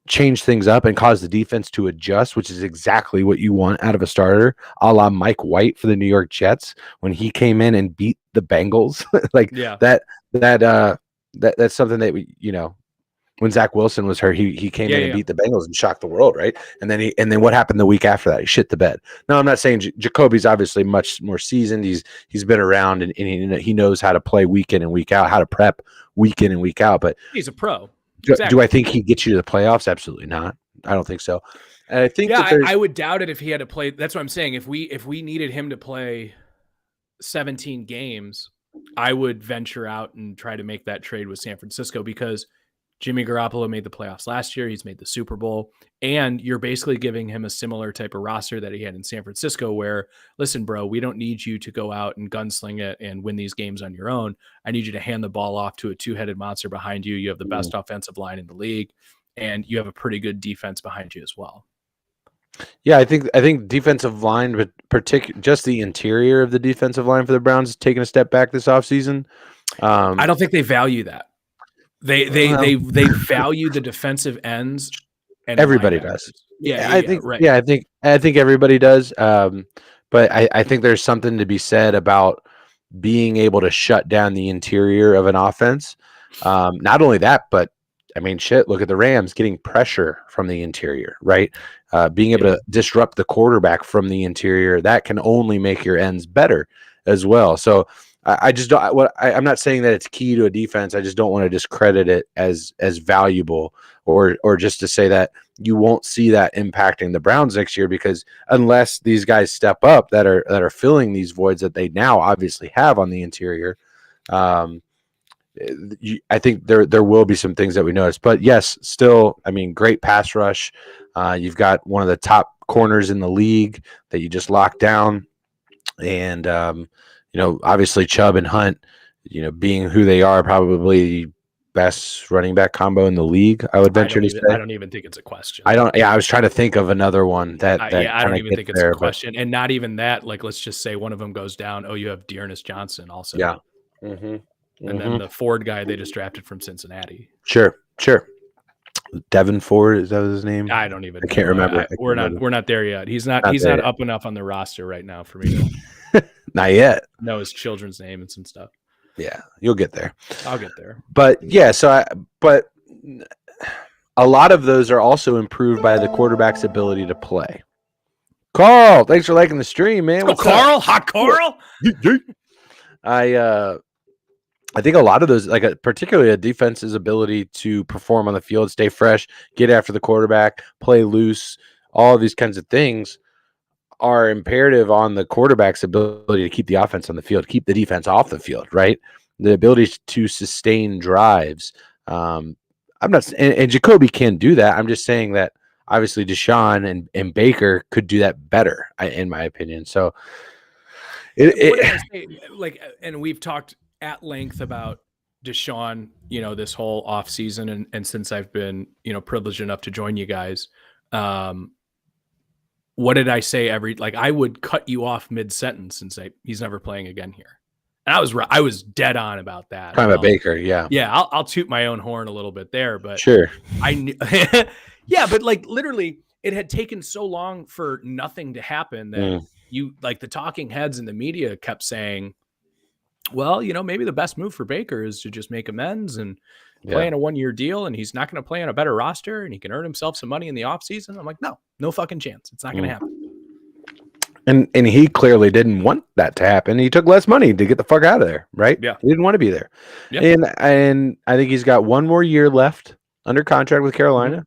change things up and cause the defense to adjust, which is exactly what you want out of a starter, a la Mike White for the New York Jets when he came in and beat the Bengals. That's something that when Zach Wilson was hurt, he came in and beat the Bengals and shocked the world, right? And then what happened the week after that? He shit the bed. No, I'm not saying Jacoby's obviously much more seasoned. He's been around and he knows how to play week in and week out, how to prep week in and week out. But he's a pro. Exactly. Do I think he gets you to the playoffs? Absolutely not. I don't think so. And I think I would doubt it if he had to play. That's what I'm saying. If we needed him to play 17 games, I would venture out and try to make that trade with San Francisco because Jimmy Garoppolo made the playoffs last year. He's made the Super Bowl. And you're basically giving him a similar type of roster that he had in San Francisco where, listen, bro, we don't need you to go out and gunsling it and win these games on your own. I need you to hand the ball off to a 2-headed monster behind you. You have the best offensive line in the league, and you have a pretty good defense behind you as well. Yeah, I think defensive line, but just the interior of the defensive line for the Browns is taking a step back this offseason. I don't think they value that. They value the defensive ends and Everybody linebackers. does. Yeah, right. Yeah, I think everybody does. But I think there's something to be said about being able to shut down the interior of an offense. Not only that, but I mean, shit, look at the Rams getting pressure from the interior, right? Being able to disrupt the quarterback from the interior, that can only make your ends better as well. So I just don't. I'm not saying that it's key to a defense. I just don't want to discredit it as valuable, or just to say that you won't see that impacting the Browns next year, because unless these guys step up that are filling these voids that they now obviously have on the interior, I think there will be some things that we notice. But yes, still, I mean, great pass rush. You've got one of the top corners in the league that you just locked down, and obviously Chubb and Hunt, being who they are, probably best running back combo in the league, I would venture to I say. don't even think it's a question. I don't. Yeah, I was trying to think of another one that I kind don't of even gets think it's a there, but question, and not even that. Like, let's just say one of them goes down. Oh, you have Dearness Johnson also, yeah. Mm-hmm. and then the Ford guy they just drafted from Cincinnati. Sure. Devin Ford, is that his name? I don't even. I can't know. remember. We're not there yet. He's not there up enough on the roster right now for me to Not yet. know his children's name and some stuff. Yeah, you'll get there. I'll get there. But yeah, but a lot of those are also improved by the quarterback's ability to play. Carl, thanks for liking the stream, man. What's Carl? Hot Carl. I think a lot of those, particularly a defense's ability to perform on the field, stay fresh, get after the quarterback, play loose, all of these kinds of things are imperative on the quarterback's ability to keep the offense on the field, keep the defense off the field, right? The ability to sustain drives. I'm not, and Jacoby can do that. I'm just saying that obviously Deshaun and Baker could do that better, in my opinion. So, what did I say? And we've talked at length about Deshaun, this whole off season, and since I've been, privileged enough to join you guys. What did I say? I would cut you off mid-sentence and say he's never playing again here. And I was dead on about that. Talking about Baker, yeah. Yeah, I'll toot my own horn a little bit there, but sure. I knew, yeah, but literally it had taken so long for nothing to happen that the talking heads in the media kept saying, well, maybe the best move for Baker is to just make amends and play in a 1-year deal, and he's not going to play on a better roster, and he can earn himself some money in the offseason. I'm like, no fucking chance. It's not going to happen. And he clearly didn't want that to happen. He took less money to get the fuck out of there, right? Yeah. He didn't want to be there. Yeah. And I think he's got one more year left under contract with Carolina.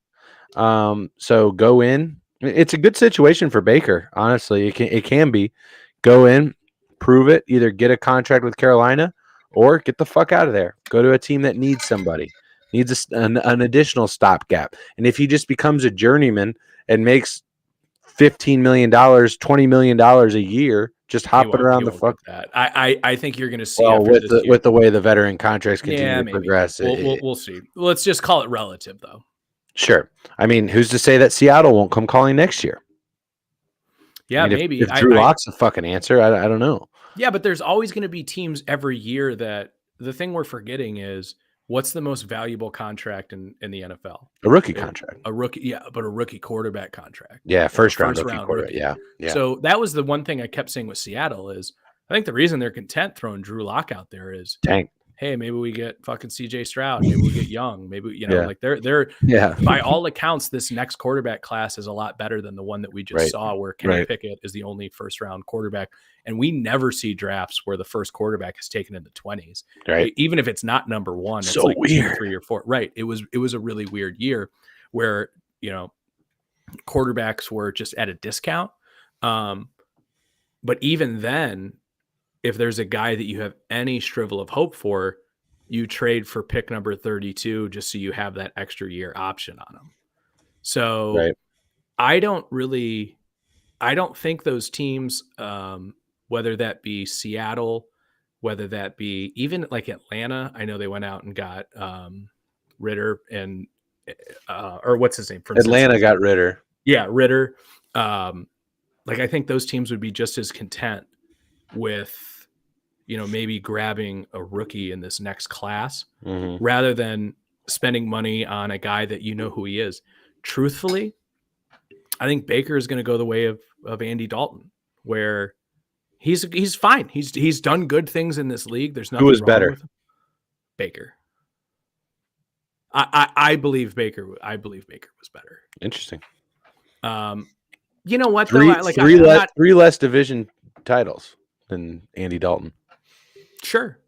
So go in. It's a good situation for Baker, honestly. It can be. Go in, prove it, either get a contract with Carolina or get the fuck out of there. Go to a team that needs somebody, needs an additional stopgap. And if he just becomes a journeyman and makes $15 million, $20 million a year, just hopping around the fuck. I think you're going to see with the way the veteran contracts continue to progress. We'll see. Let's just call it relative, though. Sure. I mean, who's to say that Seattle won't come calling next year? Yeah, maybe. If Drew Lock's the fucking answer, I don't know. Yeah, but there's always going to be teams every year that the thing we're forgetting is what's the most valuable contract in the NFL? A rookie contract. A rookie, yeah, but a rookie quarterback contract. Yeah, first round rookie. Yeah. So that was the one thing I kept saying with Seattle is I think the reason they're content throwing Drew Lock out there is tank. Hey, maybe we get fucking CJ Stroud. Maybe we get Young. Maybe, they're by all accounts, this next quarterback class is a lot better than the one that we just saw where Kenny Pickett is the only first round quarterback. And we never see drafts where the first quarterback is taken in the 20s. Right. Even if it's not number one, it's so like weird. 2, 3, or 4. Right. It was a really weird year where, quarterbacks were just at a discount. But even then, if there's a guy that you have any shrivel of hope for, you trade for pick number 32 just so you have that extra year option on him. So I don't think those teams, whether that be Seattle, whether that be even like Atlanta, I know they went out and got Ritter and or what's his name from Atlanta Cincinnati. got Ritter. Yeah, Ritter. I think those teams would be just as content with, maybe grabbing a rookie in this next class rather than spending money on a guy that who he is. truthfully, I think Baker is going to go the way of Andy Dalton, where he's fine. He's done good things in this league. There's nothing Who was wrong better? with him. Baker. I believe Baker. I believe Baker was better. Interesting. You know what Three though? three less division titles than Andy Dalton. Sure.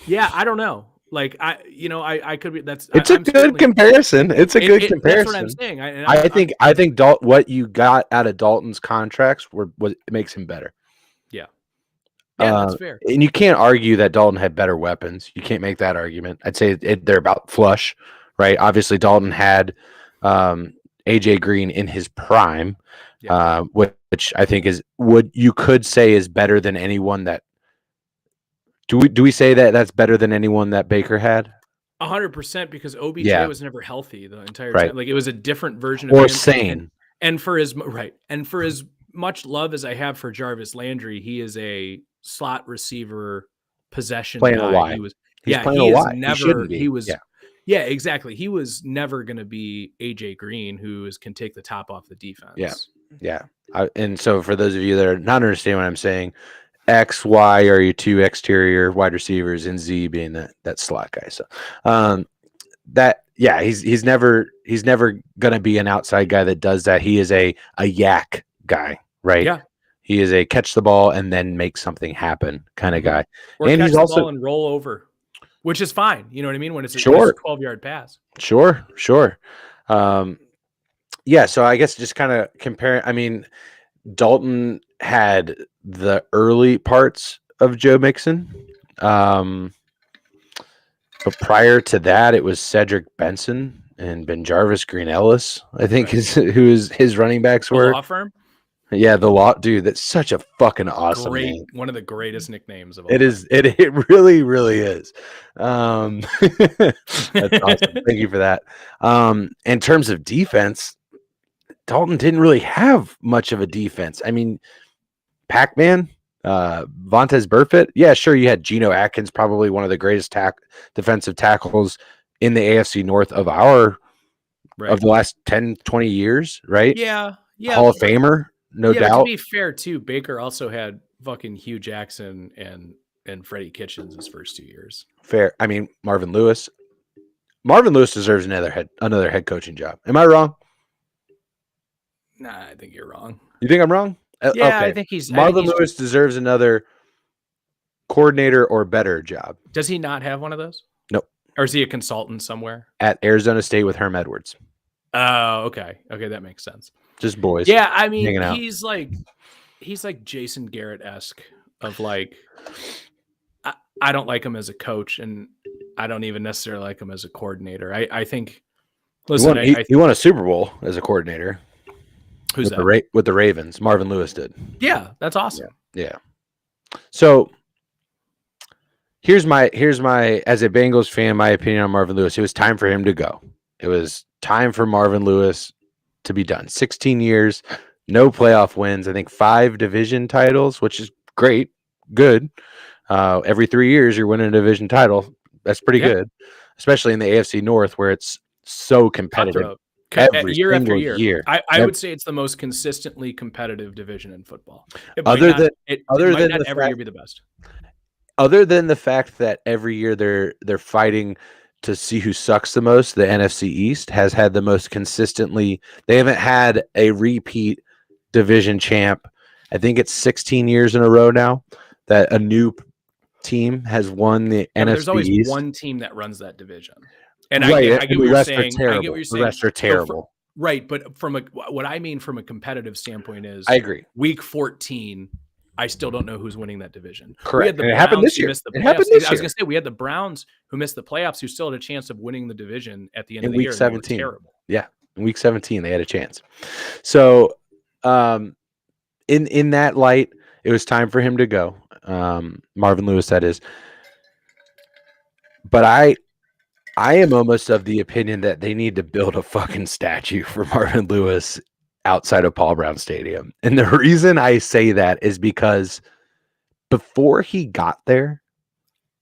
Yeah, I don't know. Like I could be. It's a good comparison. It's a good comparison. That's what I'm saying. I think what you got out of Dalton's contracts makes him better. Yeah, that's fair. And you can't argue that Dalton had better weapons. You can't make that argument. I'd say they're about flush, right? Obviously, Dalton had AJ Green in his prime, which I think is you could say is better than anyone that. Do we say that that's better than anyone that Baker had? 100%, because OBJ was never healthy the entire time. Like, it was a different version of or him. Sane. And for as much love as I have for Jarvis Landry, he is a slot receiver possession playing guy. Exactly. He was never going to be AJ Green, who can take the top off the defense. Yeah. And so for those of you that are not understanding what I'm saying, X, Y are your two exterior wide receivers, and Z being that slot guy. So he's never gonna be an outside guy that does that. He is a yak guy, right? Yeah. He is a catch the ball and then make something happen kind of guy. Or and catch the ball and roll over, which is fine. You know what I mean? When it's a 12-yard pass. Sure. So I guess just kind of comparing. I mean, Dalton had the early parts of Joe Mixon. But prior to that, it was Cedric Benson and BenJarvus Green Ellis, I think who his running backs were. The law firm? Yeah, the law dude, that's such a fucking awesome name. One of the greatest nicknames of all. It is, it really, really is. That's awesome. Thank you for that. In terms of defense, Dalton didn't really have much of a defense. I mean, Pac-Man, Vontaze Burfict. Yeah, sure. You had Geno Atkins, probably one of the greatest defensive tackles in the AFC North of the last 10, 20 years, right? Yeah. Hall of Famer, no doubt. To be fair, too, Baker also had fucking Hugh Jackson and Freddie Kitchens his first 2 years. Fair. I mean, Marvin Lewis. Marvin Lewis deserves another head coaching job. Am I wrong? Nah, I think you're wrong. You think I'm wrong? Yeah, okay. I think Marvin Lewis deserves another coordinator or better job. Does he not have one of those? Nope. Or is he a consultant somewhere? At Arizona State with Herm Edwards. Oh, okay. Okay, that makes sense. Just boys. Yeah, I mean, he's like Jason Garrett-esque of like, I don't like him as a coach, and I don't even necessarily like him as a coordinator. I think. Listen, he won a Super Bowl as a coordinator. Who's with the Ravens? Marvin Lewis did. Yeah, that's awesome. Yeah. So here's my as a Bengals fan, my opinion on Marvin Lewis. It was time for him to go. It was time for Marvin Lewis to be done. 16 years, no playoff wins. I think 5 division titles, which is great, good. Every 3 years, you're winning a division title. That's pretty good, especially in the AFC North where it's so competitive. Every year after year. I would say it's the most consistently competitive division in football. It might not every year be the best. Other than the fact that every year they're fighting to see who sucks the most, the NFC East has had the most consistently. They haven't had a repeat division champ. I think it's 16 years in a row now that a new team has won the NFC There's always East. One team that runs that division. And I get what you're saying. The rest are terrible. Right, but what I mean from a competitive standpoint is, I agree. Week 14, I still don't know who's winning that division. Correct. It happened this year. I was going to say we had the Browns who missed the playoffs, who still had a chance of winning the division at the end of the week year. 17. Terrible. Yeah, in week 17 they had a chance. So, in that light, it was time for him to go. Marvin Lewis, that is. But I am almost of the opinion that they need to build a fucking statue for Marvin Lewis outside of Paul Brown Stadium. And the reason I say that is because before he got there,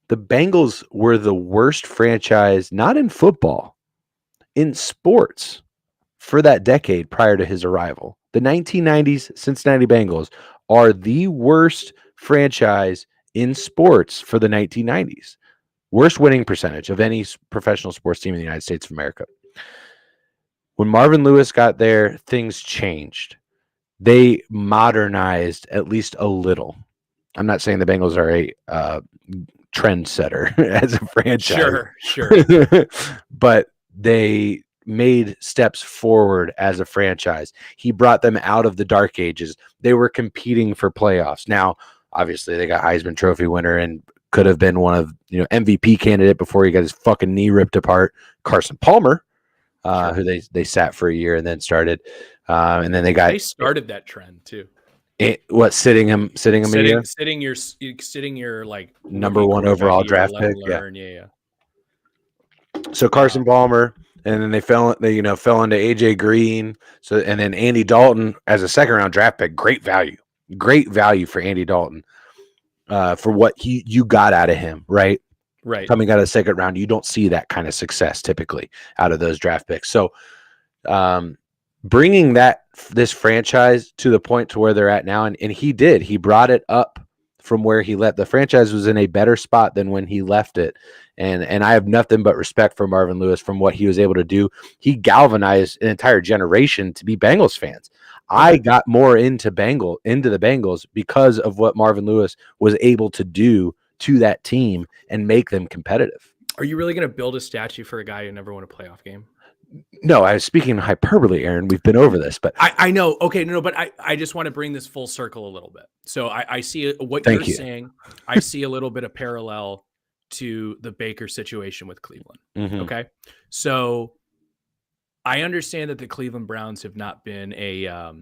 The Bengals were the worst franchise, not in football, in sports for that decade prior to his arrival. The 1990s Cincinnati Bengals are the worst franchise in sports for the 1990s. Worst winning percentage of any professional sports team in the United States of America. When Marvin Lewis got there, things changed. They modernized at least a little. I'm not saying the Bengals are a trendsetter as a franchise. Sure. But they made steps forward as a franchise. He brought them out of the dark ages. They were competing for playoffs. Now, obviously, they got Heisman Trophy winner and could have been one of MVP candidate before he got his fucking knee ripped apart. Carson Palmer, who they sat for a year and then started, and then they started that trend too. Sitting him a year? Sitting your like number one overall draft pick. Yeah. So Carson Palmer, and then they fell into AJ Green. So and then Andy Dalton as a second round draft pick. Great value for Andy Dalton, for what you got out of him, right? Right. Coming out of the second round, you don't see that kind of success typically out of those draft picks. So, bringing this franchise to the point to where they're at now, and he brought it up from where he left. The franchise was in a better spot than when he left it. And I have nothing but respect for Marvin Lewis from what he was able to do. He galvanized an entire generation to be Bengals fans. I got more into the Bengals because of what Marvin Lewis was able to do to that team and make them competitive. Are you really going to build a statue for a guy who never won a playoff game? No, I was speaking in hyperbole, Aaron. We've been over this, but I know. Okay, no, but I just want to bring this full circle a little bit. So I see what you're saying. I see a little bit of parallel to the Baker situation with Cleveland. Mm-hmm. Okay, so I understand that the Cleveland Browns have not been a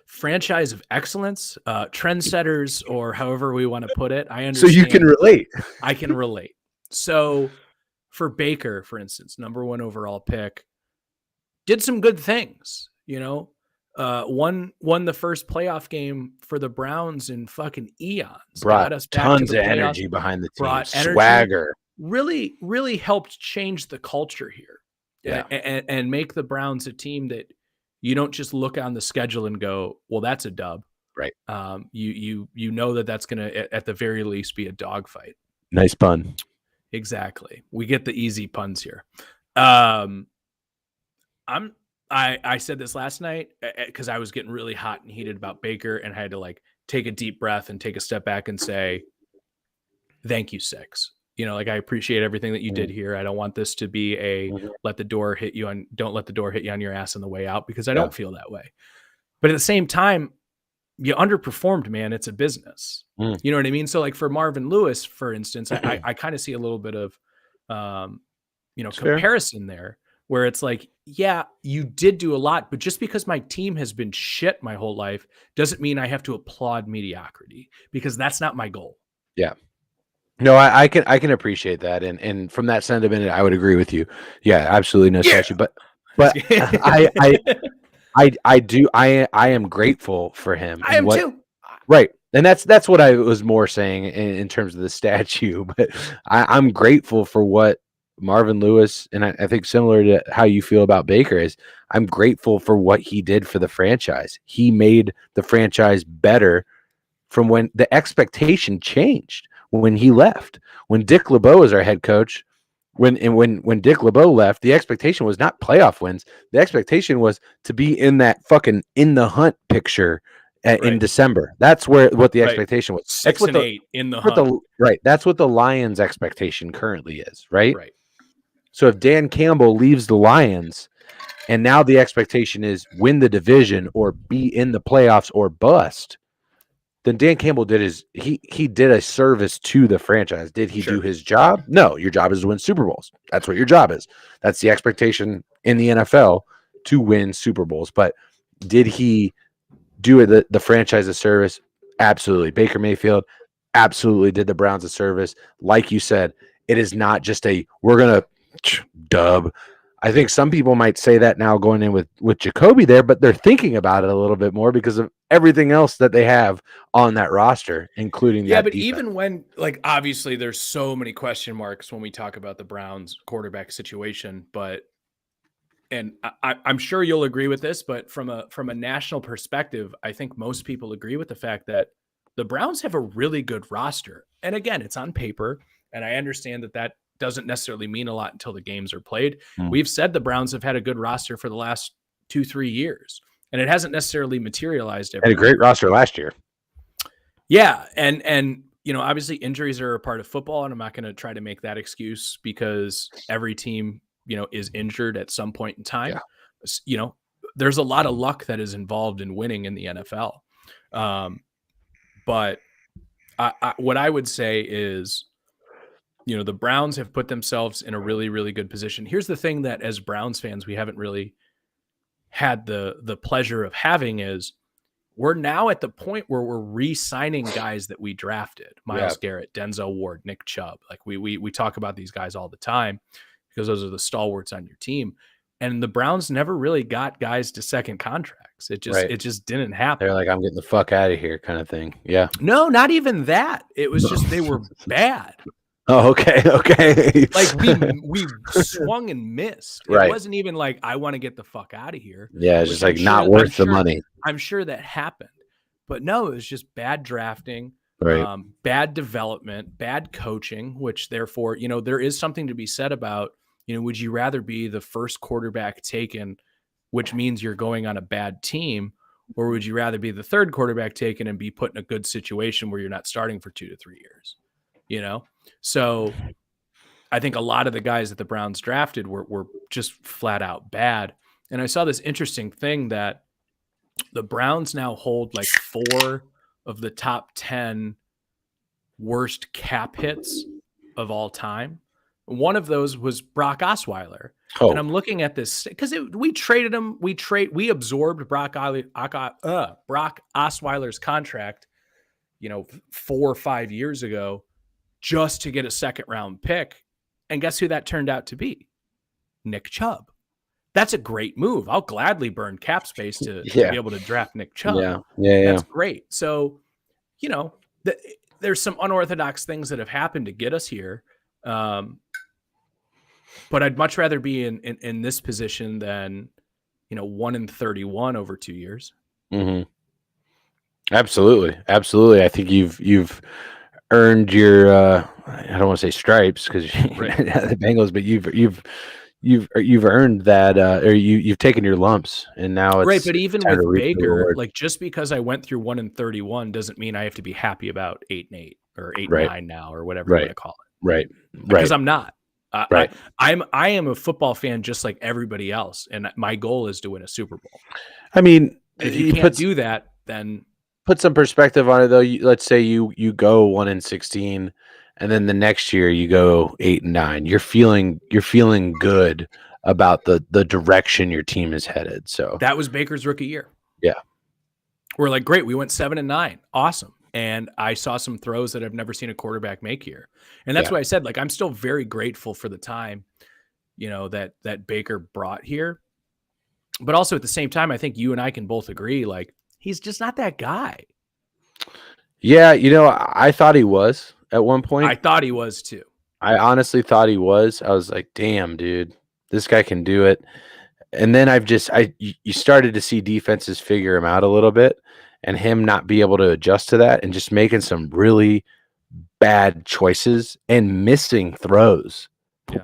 franchise of excellence, trendsetters, or however we want to put it. I understand. So you can relate. I can relate. So for Baker, for instance, number one overall pick, did some good things, won the first playoff game for the Browns in fucking eons. Brought us back tons of energy behind the team. Swagger. Really, really helped change the culture here. Yeah. And make the Browns a team that you don't just look on the schedule and go, well, that's a dub. Right. You know that's going to, at the very least, be a dogfight. Nice pun. Exactly. We get the easy puns here. I said this last night because I was getting really hot and heated about Baker, and I had to take a deep breath and take a step back and say, thank you, Six. I appreciate everything that you did here. I don't want this to be don't let the door hit you on your ass on the way out, because I don't feel that way. But at the same time, you underperformed, man. It's a business. You know what I mean? So for Marvin Lewis, for instance, I kind of see a little bit of, comparison there, where it's yeah, you did do a lot, but just because my team has been shit my whole life doesn't mean I have to applaud mediocrity, because that's not my goal. Yeah. No, I can appreciate that. And from that sentiment, I would agree with you. Yeah, absolutely no statue. But I am grateful for him. I am too. Right. And that's what I was more saying in terms of the statue. But I'm grateful for what Marvin Lewis, and I think similar to how you feel about Baker, is I'm grateful for what he did for the franchise. He made the franchise better from when the expectation changed when he left. When Dick LeBeau was our head coach, when Dick LeBeau left, the expectation was not playoff wins. The expectation was to be in that fucking in the hunt picture in December. That's what the expectation was. 6 and 8 in the hunt. Right. That's what the Lions' expectation currently is, right? Right. So if Dan Campbell leaves the Lions, and now the expectation is win the division or be in the playoffs or bust, then Dan Campbell did he did a service to the franchise. Did he do his job? No, your job is to win Super Bowls. That's what your job is. That's the expectation in the NFL, to win Super Bowls. But did he do the franchise a service? Absolutely. Baker Mayfield absolutely did the Browns a service. Like you said, it is not just we're going to dub I think some people might say that now going in with Jacoby there, but they're thinking about it a little bit more because of everything else that they have on that roster, including Yeah, that but defense. even when, like, obviously there's so many question marks when we talk about the Browns quarterback situation, but and I'm sure you'll agree with this, but from a national perspective, I think most people agree with the fact that the Browns have a really good roster. And again, it's on paper, and I understand that that doesn't necessarily mean a lot until the games are played. Mm. We've said the Browns have had a good roster for the last 2-3 years, and it hasn't necessarily materialized Had every a great year. roster last year. Yeah, and you know, obviously injuries are a part of football, and I'm not going to try to make that excuse because every team, you know, is injured at some point in time. Yeah. You know, there's a lot of luck that is involved in winning in the NFL. But what I would say is, you know, the Browns have put themselves in a really, really good position. Here's the thing that as Browns fans, we haven't really had the pleasure of having is we're now at the point where we're re-signing guys that we drafted. Myles Garrett, Denzel Ward, Nick Chubb. Like we talk about these guys all the time because those are the stalwarts on your team. And the Browns never really got guys to second contracts. It just didn't happen. They're like, I'm getting the fuck out of here kind of thing. Yeah. No, not even that. It was just they were bad. Oh, okay. Okay. Like we swung and missed. Right. It wasn't even like I want to get the fuck out of here. Yeah, it's just like I'm not sure- worth the money. I'm sure that happened, but no, it was just bad drafting, Right. bad development, bad coaching, which therefore, you know, there is something to be said about, you know, would you rather be the first quarterback taken, which means you're going on a bad team, or would you rather be the third quarterback taken and be put in a good situation where you're not starting for 2 to 3 years, you know? So I think a lot of the guys that the Browns drafted were just flat out bad. And I saw this interesting thing that the Browns now hold like 4 of the top 10 worst cap hits of all time. One of those was Brock Osweiler. Oh. And I'm looking at this because we traded him. We absorbed Brock Osweiler's contract, you know, 4 or 5 years ago just to get a second round pick. And guess who that turned out to be? Nick Chubb. That's a great move. I'll gladly burn cap space to be able to draft Nick Chubb. Yeah. That's great. So, you know, there's some unorthodox things that have happened to get us here. But I'd much rather be in this position than, you know, 1-31 over 2 years. Mm-hmm. Absolutely. I think you've earned your I don't want to say stripes because the Bengals, but you've earned that or you've taken your lumps, and now it's right. But even with Baker, reward. like just because I went through 1-31 doesn't mean I have to be happy about 8-8 or 8-9 now or whatever you want to call it. Right. Because I'm not. Right. I am a football fan just like everybody else, and my goal is to win a Super Bowl. I mean, if you can't do that, then put some perspective on it though. Let's say you go 1-16, and then the next year you go 8-9. You're feeling good about the direction your team is headed. So that was Baker's rookie year. Yeah, we're like, great. We went 7-9. Awesome. And I saw some throws that I've never seen a quarterback make here. And that's why I said, like, I'm still very grateful for the time, you know, that Baker brought here. But also at the same time, I think you and I can both agree, like, he's just not that guy. Yeah, you know, I thought he was at one point. I thought he was too. I honestly thought he was. I was like, damn, dude, this guy can do it. And then you started to see defenses figure him out a little bit, and him not be able to adjust to that and just making some really bad choices and missing throws,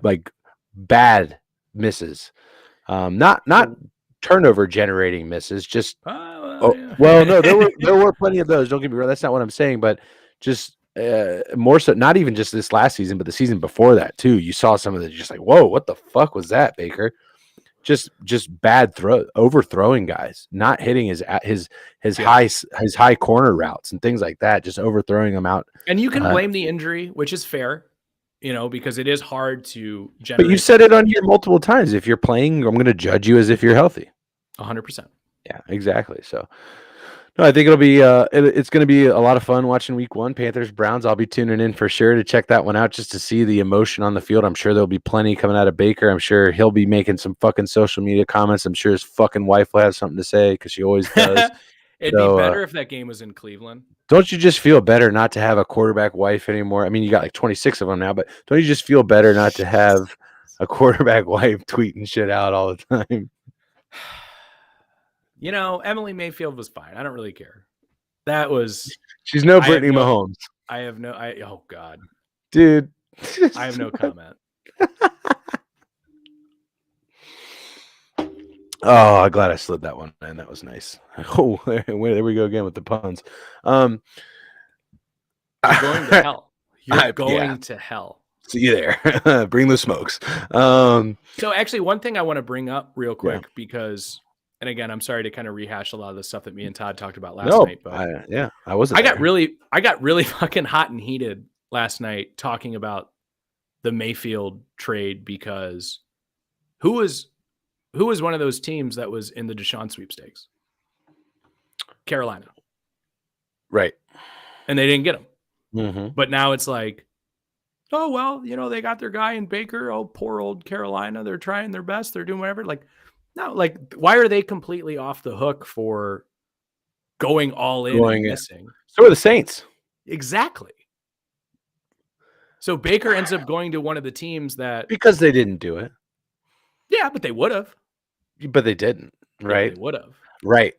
like bad misses. Not turnover generating misses, just well, no, there were plenty of those. Don't get me wrong, that's not what I'm saying, but just more so, not even just this last season, but the season before that too. You saw some of the just like, whoa, what the fuck was that, Baker? Just bad overthrowing guys, not hitting his high corner routes and things like that, just overthrowing them out. And you can blame the injury, which is fair, you know, because it is hard to generate. But you said it on here multiple times. If you're playing, I'm going to judge you as if you're healthy. 100%. Yeah, exactly. So No, I think it'll be it's going to be a lot of fun watching Week 1 Panthers Browns. I'll be tuning in for sure to check that one out just to see the emotion on the field. I'm sure there'll be plenty coming out of Baker. I'm sure he'll be making some fucking social media comments. I'm sure his fucking wife will have something to say because she always does. It'd be better if that game was in Cleveland. Don't you just feel better not to have a quarterback wife anymore? I mean, you got like 26 of them now, but don't you just feel better not to have a quarterback wife tweeting shit out all the time? Emily Mayfield was fine. I don't really care. That was. She's no Brittany Mahomes. Oh God, dude. I have no comment. Oh, I'm glad I slid that one, man. That was nice. Oh, there we go again with the puns. You're going to hell. You're going to hell. See you there. Bring the smokes. So actually, one thing I want to bring up real quick because, and again, I'm sorry to kind of rehash a lot of the stuff that me and Todd talked about last night. But I wasn't. I got really fucking hot and heated last night talking about the Mayfield trade because who was one of those teams that was in the Deshaun sweepstakes? Carolina. Right. And they didn't get him. Mm-hmm. But now it's like, oh, well, they got their guy in Baker. Oh, poor old Carolina. They're trying their best. They're doing whatever. Like, no, like, why are they completely off the hook for going all in and missing? So are the Saints. Exactly. So Baker ends up going to one of the teams that... Because they didn't do it. Yeah, but they would have. But they didn't, right? Yeah, they would have. Right.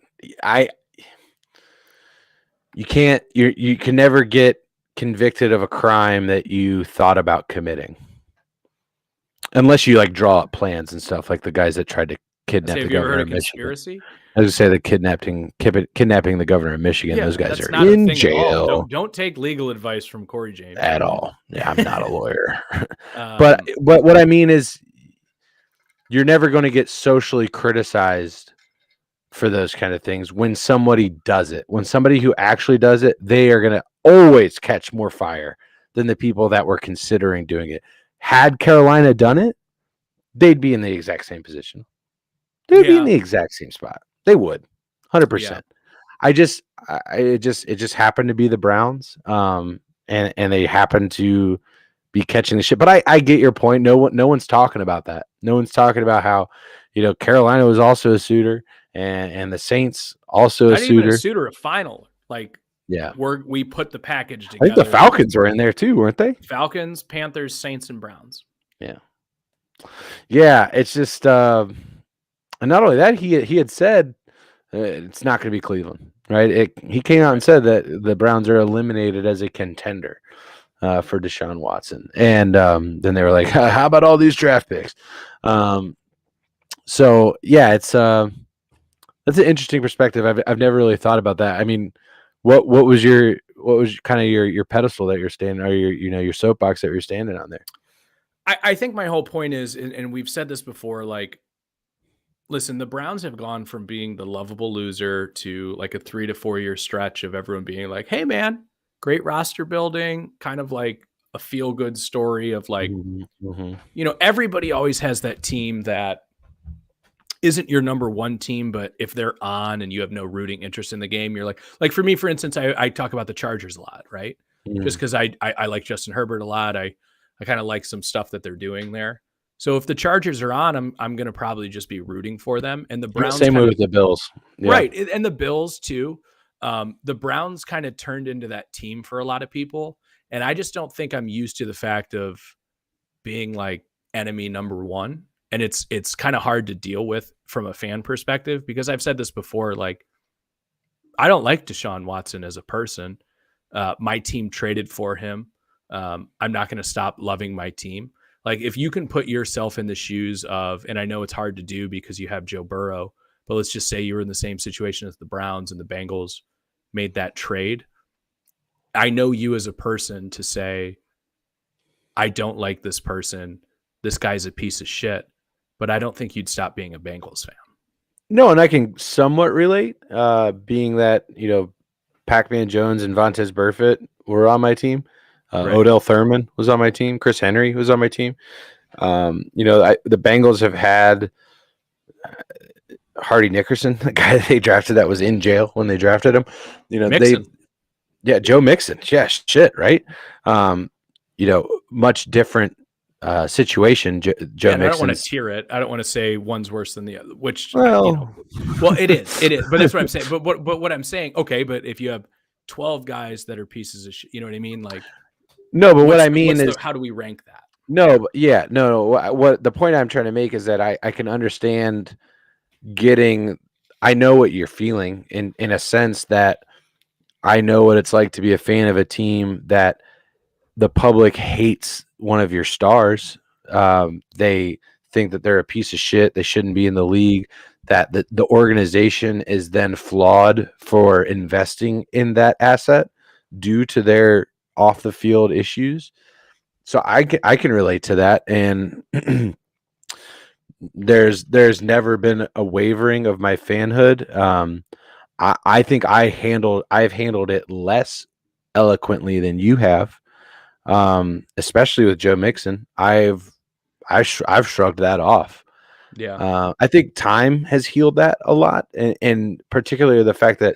You can never get convicted of a crime that you thought about committing. Unless you like draw up plans and stuff, like the guys that tried to kidnap the governor of Michigan. I was going to say the kidnapping the governor of Michigan. Yeah, those guys are in jail. Don't take legal advice from Corey James at all. Yeah, I'm not a lawyer. But what I mean is, you're never going to get socially criticized for those kind of things when somebody does it. When somebody who actually does it, they are going to always catch more fire than the people that were considering doing it. Had Carolina done it, they'd be in the exact same position. They'd be in the exact same spot. They would, 100%. It just happened to be the Browns, and they happened to be catching the shit. But I get your point. No one's talking about that. No one's talking about how, Carolina was also a suitor, and the Saints also a suitor. Even a suitor, a final. Like, we put the package together. I think the Falcons were in there too, weren't they? Falcons, Panthers, Saints, and Browns. Yeah. Yeah, it's just, and not only that, he had said it's not going to be Cleveland, right? He came out and said that the Browns are eliminated as a contender for Deshaun Watson, and then they were like, "How about all these draft picks?" So yeah, it's that's an interesting perspective. I've never really thought about that. I mean, what was kind of your pedestal that you're standing, or your soapbox that you're standing on there? I think my whole point is, and we've said this before, like, listen, the Browns have gone from being the lovable loser to like a 3 to 4 year stretch of everyone being like, hey man, great roster building, kind of like a feel good story of like, everybody always has that team that isn't your number one team, but if they're on and you have no rooting interest in the game, you're like for me, for instance, I talk about the Chargers a lot, right? Just because I like Justin Herbert a lot. I kind of like some stuff that they're doing there. So if the Chargers are on, I'm going to probably just be rooting for them. And the Browns, same way with the Bills, right? And the Bills too. The Browns kind of turned into that team for a lot of people, and I just don't think I'm used to the fact of being like enemy number one. And it's kind of hard to deal with from a fan perspective, because I've said this before, like, I don't like Deshaun Watson as a person. My team traded for him. I'm not going to stop loving my team. Like, if you can put yourself in the shoes of, and I know it's hard to do because you have Joe Burrow, but let's just say you were in the same situation as the Browns and the Bengals made that trade. I know you as a person to say, I don't like this person. This guy's a piece of shit. But I don't think you'd stop being a Bengals fan. No, and I can somewhat relate, being that, Pac-Man Jones and Vontaze Burfict were on my team. Right. Odell Thurman was on my team. Chris Henry was on my team. The Bengals have had Hardy Nickerson, the guy they drafted that was in jail when they drafted him. Mixon. Joe Mixon. Yeah, shit, right? Much different situation. Joe Yeah, and I don't want to Mixon's. tier it. I don't want to say one's worse than the other, which Well, well, it is, but that's what I'm saying. But what I'm saying, okay, but if you have 12 guys that are pieces of shit, you know what I mean? Like, no, but what I mean is, how do we rank that? no, but yeah, no. What the point I'm trying to make is that I can understand getting. I know what you're feeling in a sense that I know what it's like to be a fan of a team that the public hates one of your stars. They think that they're a piece of shit. They shouldn't be in the league. That the organization is then flawed for investing in that asset due to their off the field issues. So I can relate to that, and there's never been a wavering of my fanhood. I think I've handled it less eloquently than you have, especially with Joe Mixon. I've shrugged that off. Yeah. I think time has healed that a lot, and particularly the fact that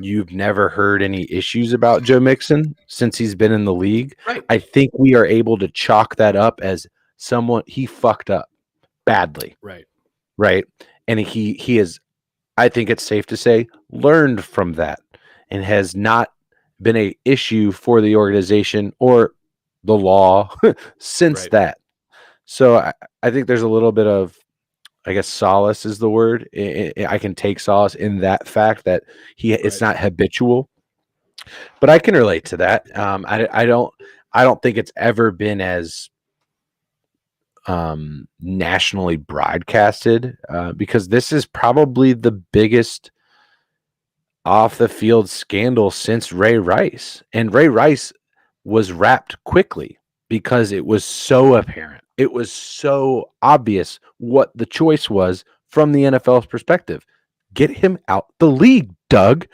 you've never heard any issues about Joe Mixon since he's been in the league. Right. I think we are able to chalk that up as someone he fucked up badly. Right. And he is, I think it's safe to say, learned from that and has not been a issue for the organization or the law since that. So I think there's a little bit of, I guess, solace is the word. I can take solace in that fact that it's not habitual, but I can relate to that. I don't think it's ever been as nationally broadcasted because this is probably the biggest off the field scandal since Ray Rice, and Ray Rice was wrapped quickly because it was so apparent. It was so obvious what the choice was from the NFL's perspective. Get him out the league, Doug.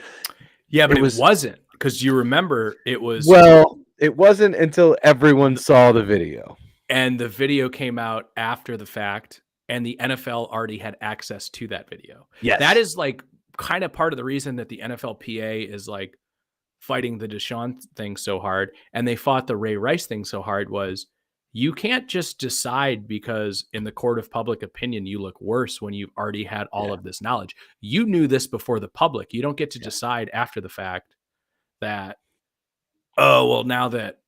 Yeah, but it wasn't, because you remember it was. Well, it wasn't until everyone saw the video. And the video came out after the fact, and the NFL already had access to that video. Yes. That is like kind of part of the reason that the NFLPA is like fighting the Deshaun thing so hard, and they fought the Ray Rice thing so hard, was you can't just decide because in the court of public opinion you look worse when you've already had all of this knowledge. You knew this before the public. You don't get to decide after the fact that, oh, well, now that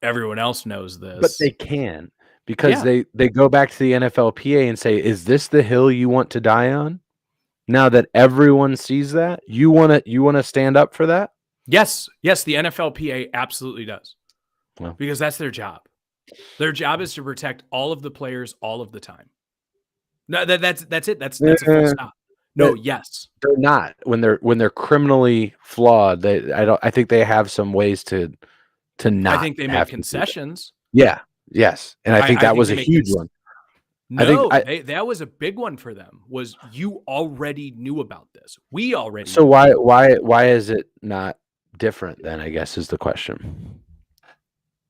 everyone else knows this. But they can, because they go back to the NFLPA and say, is this the hill you want to die on? Now that everyone sees that, you want to stand up for that? Yes, the NFLPA absolutely does. Well, because that's their job. Their job is to protect all of the players all of the time. No, that's it. That's a full stop. No, yes. They're not. When they're criminally flawed, I think they have some ways to not. I think they make concessions. Yeah. Yes. And I think that was a huge one. No, that was a big one for them. Was you already knew about this? We already. So why is it not different then? I guess is the question.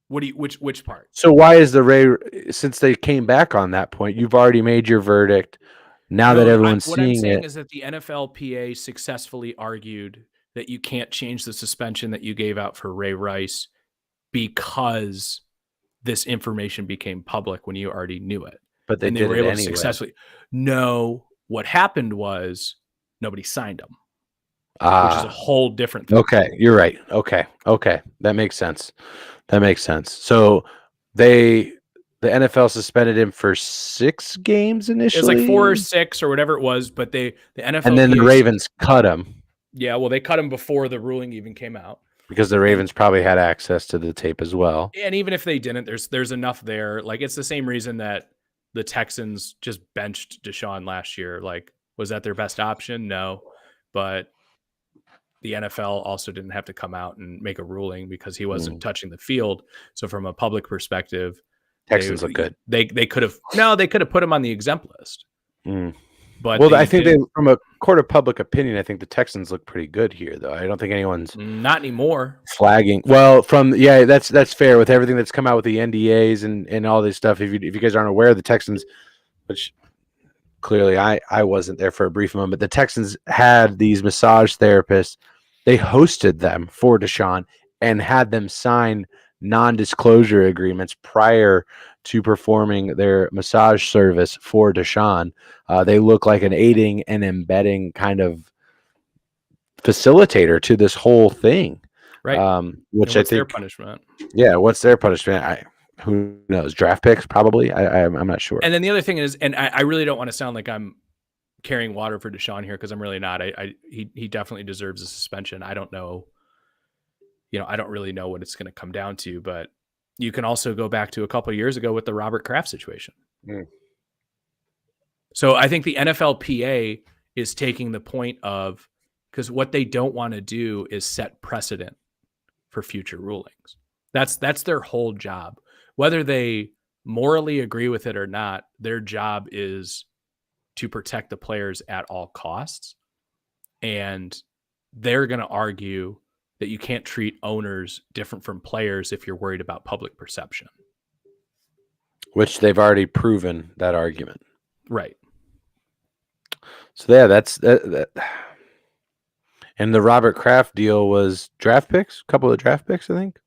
What do you which part? So why is the Ray, since they came back on that point, you've already made your verdict. Now that everyone's seeing it, what I'm saying is that the NFLPA successfully argued that you can't change the suspension that you gave out for Ray Rice because this information became public when you already knew it. But they were able to successfully. No, what happened was nobody signed them, which is a whole different thing. Okay, you're right. Okay, that makes sense. So the NFL suspended him for 6 games initially. It was like 4 or 6 or whatever it was, but the NFL, and then the Ravens cut him. Yeah, well, they cut him before the ruling even came out, because the Ravens probably had access to the tape as well. And even if they didn't, there's enough there. Like, it's the same reason that the Texans just benched Deshaun last year. Like, was that their best option? No, but the NFL also didn't have to come out and make a ruling because he wasn't touching the field. So from a public perspective, Texans look good. They could have put him on the exempt list. But I think from a court of public opinion, I think the Texans look pretty good here, though. I don't think anyone's not anymore flagging. Well, that's fair with everything that's come out with the NDAs and all this stuff. If you guys aren't aware, the Texans, which clearly I wasn't there for a brief moment. The Texans had these massage therapists. They hosted them for Deshaun and had them sign non-disclosure agreements prior to performing their massage service for Deshaun. They look like an aiding and embedding kind of facilitator to this whole thing. Right. Which what's I their think, punishment? yeah, what's their punishment? Who knows? Draft picks, probably. I'm not sure. And then the other thing is, and I really don't want to sound like I'm carrying water for Deshaun here, because I'm really not. He definitely deserves a suspension. I don't know. I don't really know what it's going to come down to, but you can also go back to a couple of years ago with the Robert Kraft situation. Mm. So I think the NFLPA is taking the point of, because what they don't want to do is set precedent for future rulings. That's their whole job. Whether they morally agree with it or not, their job is to protect the players at all costs. And they're going to argue that you can't treat owners different from players if you're worried about public perception. Which they've already proven that argument. Right. So yeah, that's that. And the Robert Kraft deal was draft picks, a couple of draft picks, I think.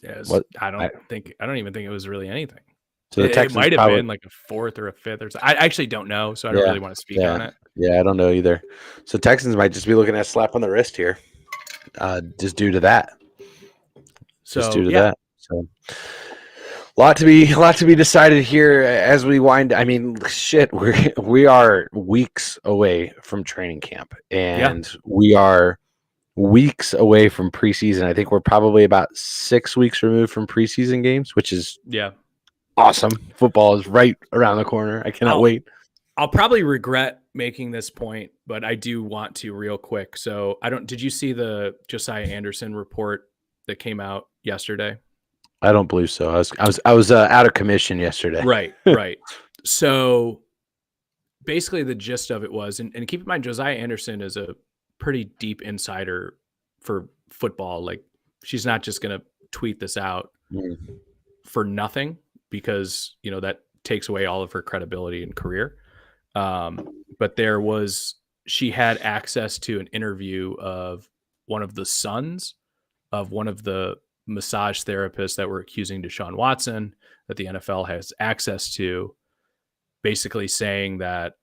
Yes. What I don't even think it was really anything. So the It Texans might have probably, been like a fourth or a fifth or something. I actually don't know, so I don't Yeah, really want to speak on it. Yeah, I don't know either. So Texans might just be looking at a slap on the wrist here, just due to that. So that. So lot to be decided here as we wind. I mean, shit, we are weeks away from training camp, and we are weeks away from preseason. I think we're probably about 6 weeks removed from preseason games, which is awesome. Football is right around the corner. I cannot wait. I'll probably regret making this point, but I do want to real quick. So did you see the Josiah Anderson report that came out yesterday? I don't believe so. I was out of commission yesterday. Right. So basically the gist of it was, and keep in mind, Josiah Anderson is a pretty deep insider for football. Like, she's not just going to tweet this out for nothing, because, that takes away all of her credibility and career. But she had access to an interview of one of the sons of one of the massage therapists that were accusing Deshaun Watson, that the NFL has access to, basically saying that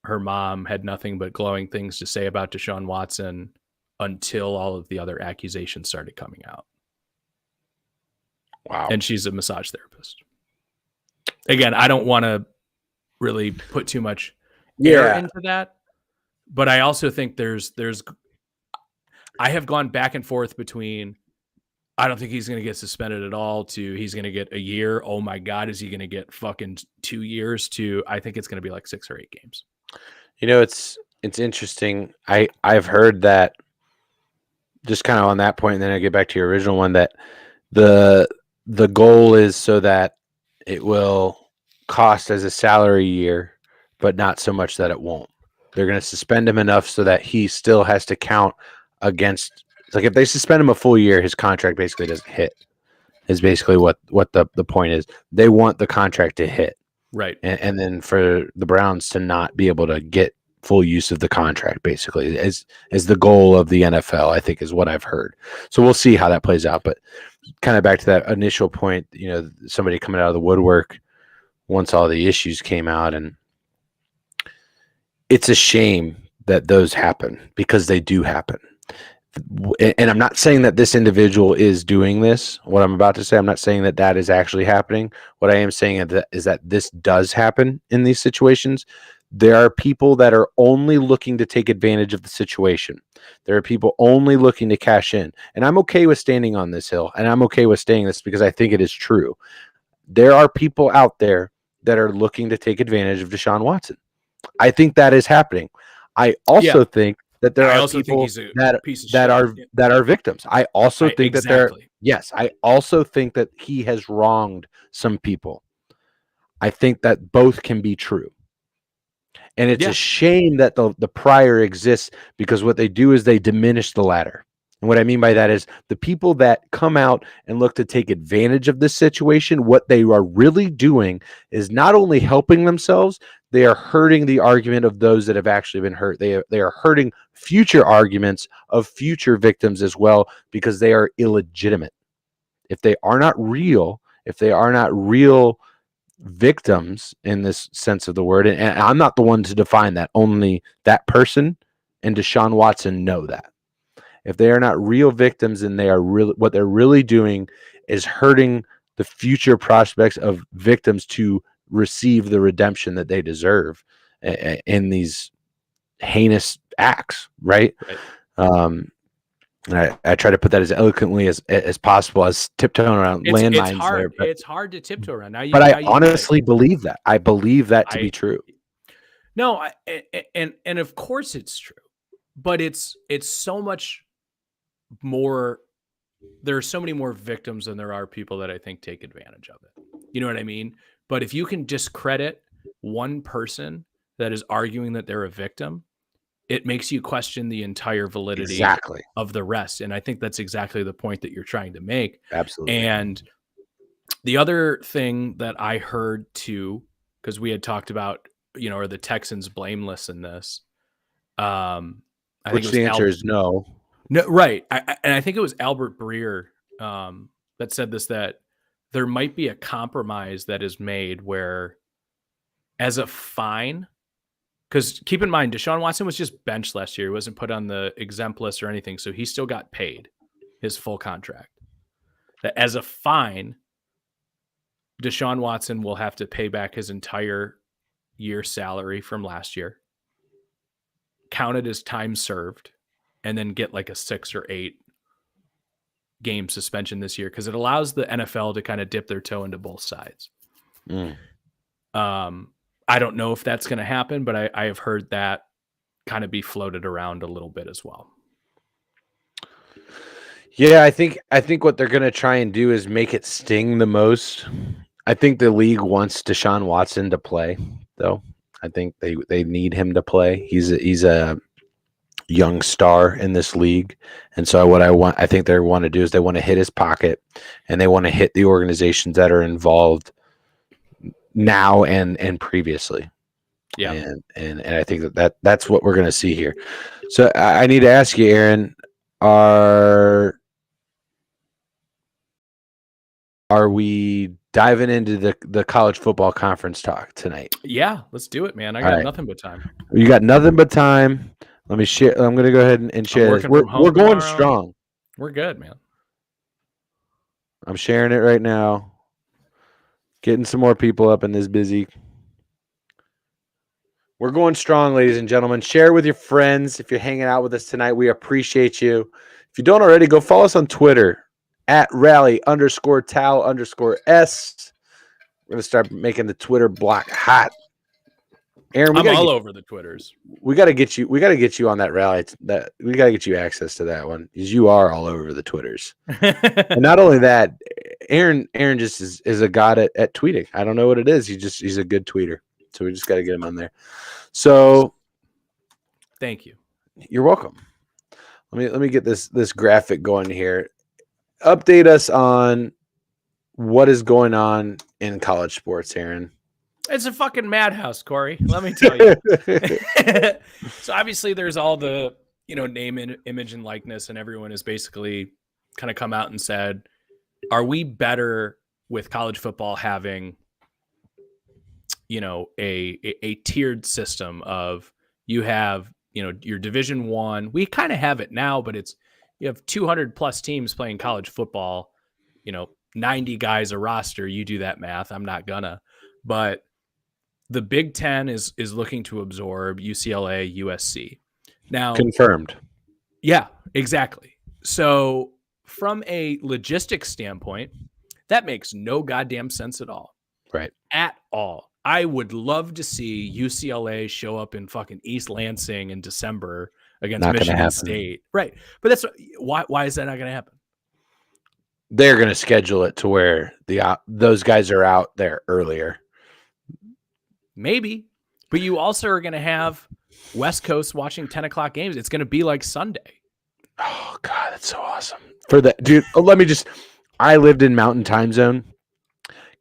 her mom had nothing but glowing things to say about Deshaun Watson until all of the other accusations started coming out. Wow. And she's a massage therapist. Again, I don't want to really put too much air into that, but I also think I have gone back and forth between, I don't think he's going to get suspended at all, to he's going to get a year. Oh my God, is he going to get fucking 2 years, to I think it's going to be like 6 or 8 games. It's interesting. I've heard that, just kind of on that point, and then I get back to your original one, that the goal is so that it will cost as a salary year, but not so much that it won't. They're going to suspend him enough so that he still has to count against. Like, if they suspend him a full year, his contract basically doesn't hit. Is basically what the point is. They want the contract to hit, right? And then for the Browns to not be able to get full use of the contract, basically, is the goal of the NFL, I think, is what I've heard. So we'll see how that plays out. But kind of back to that initial point, somebody coming out of the woodwork once all the issues came out, and it's a shame that those happen, because they do happen. And I'm not saying that this individual is doing this. What I'm about to say, I'm not saying that is actually happening. What I am saying is that this does happen in these situations. There are people that are only looking to take advantage of the situation. There are people only looking to cash in. And I'm okay with standing on this hill, and I'm okay with saying this because I think it is true. There are people out there that are looking to take advantage of Deshaun Watson. I think that is happening. I also think that there are people that are victims. I also think that I also think that he has wronged some people. I think that both can be true. And it's a shame that the prior exists, because what they do is they diminish the latter. And what I mean by that is the people that come out and look to take advantage of this situation, what they are really doing is not only helping themselves, they are hurting the argument of those that have actually been hurt. They are hurting future arguments of future victims as well, because they are illegitimate. If they are not real, victims in this sense of the word, and I'm not the one to define that, only that person and Deshaun Watson know that. If they are not real victims and they are really, what they're really doing is hurting the future prospects of victims to receive the redemption that they deserve in these heinous acts, right? And I try to put that as eloquently as possible, as tiptoeing around landmines. It's hard. There, it's hard to tiptoe around. Now, I honestly believe that. I believe that to be true. No, and of course it's true, but it's so much more. There are so many more victims than there are people that I think take advantage of it. You know what I mean? But if you can discredit one person that is arguing that they're a victim, it makes you question the entire validity of the rest. And I think that's exactly the point that you're trying to make. Absolutely. And the other thing that I heard too, because we had talked about, are the Texans blameless in this? Which the answer is no. No, right. And I think it was Albert Breer that said this, that there might be a compromise that is made where, as a fine, because keep in mind, Deshaun Watson was just benched last year. He wasn't put on the exempt list or anything, so he still got paid his full contract. That as a fine, Deshaun Watson will have to pay back his entire year's salary from last year, count it as time served, and then get like a 6 or 8 game suspension this year, because it allows the NFL to kind of dip their toe into both sides. I don't know if that's going to happen, but I have heard that kind of be floated around a little bit as well. Yeah, I think what they're going to try and do is make it sting the most. I think the league wants Deshaun Watson to play, though. I think they need him to play. He's a young star in this league, and so I think they want to do is they want to hit his pocket, and they want to hit the organizations that are involved now and previously. Yeah, and I think that's what we're going to see here. So I need to ask you, Aaron, are we diving into the college football conference talk tonight? Yeah, let's do it, man. I got nothing but time. You got nothing but time. Let me share. I'm going to go ahead and share this. We're going tomorrow. Strong. We're good, man. I'm sharing it right now. Getting some more people up in this busy. We're going strong, ladies and gentlemen. Share with your friends if you're hanging out with us tonight. We appreciate you. If you don't already, go follow us on Twitter at rally_Tau_S. We're going to start making the Twitter block hot. Aaron, I'm all over the Twitters. We got to get you. We got to get you on that rally. We got to get you access to that one, because you are all over the Twitters. And not only that, Aaron just is a god at tweeting. I don't know what it is. He's a good tweeter. So we just got to get him on there. So, thank you. You're welcome. Let me get this graphic going here. Update us on what is going on in college sports, Aaron. It's a fucking madhouse, Corey. Let me tell you. So obviously there's all the, name, image, and likeness, and everyone has basically kind of come out and said, are we better with college football having, a tiered system of, you have, your Division I. We kind of have it now, but you have 200 plus teams playing college football, 90 guys a roster. You do that math. I'm not gonna, but the Big Ten is looking to absorb UCLA, USC. Now, confirmed. Yeah, exactly. So from a logistics standpoint, that makes no goddamn sense at all. Right. At all. I would love to see UCLA show up in fucking East Lansing in December against Michigan State. Right. But that's why is that not going to happen? They're going to schedule it to where those guys are out there earlier. Maybe, but you also are going to have West Coast watching 10 o'clock games. It's going to be like Sunday. Oh God, that's so awesome. For that, dude. I lived in Mountain Time Zone.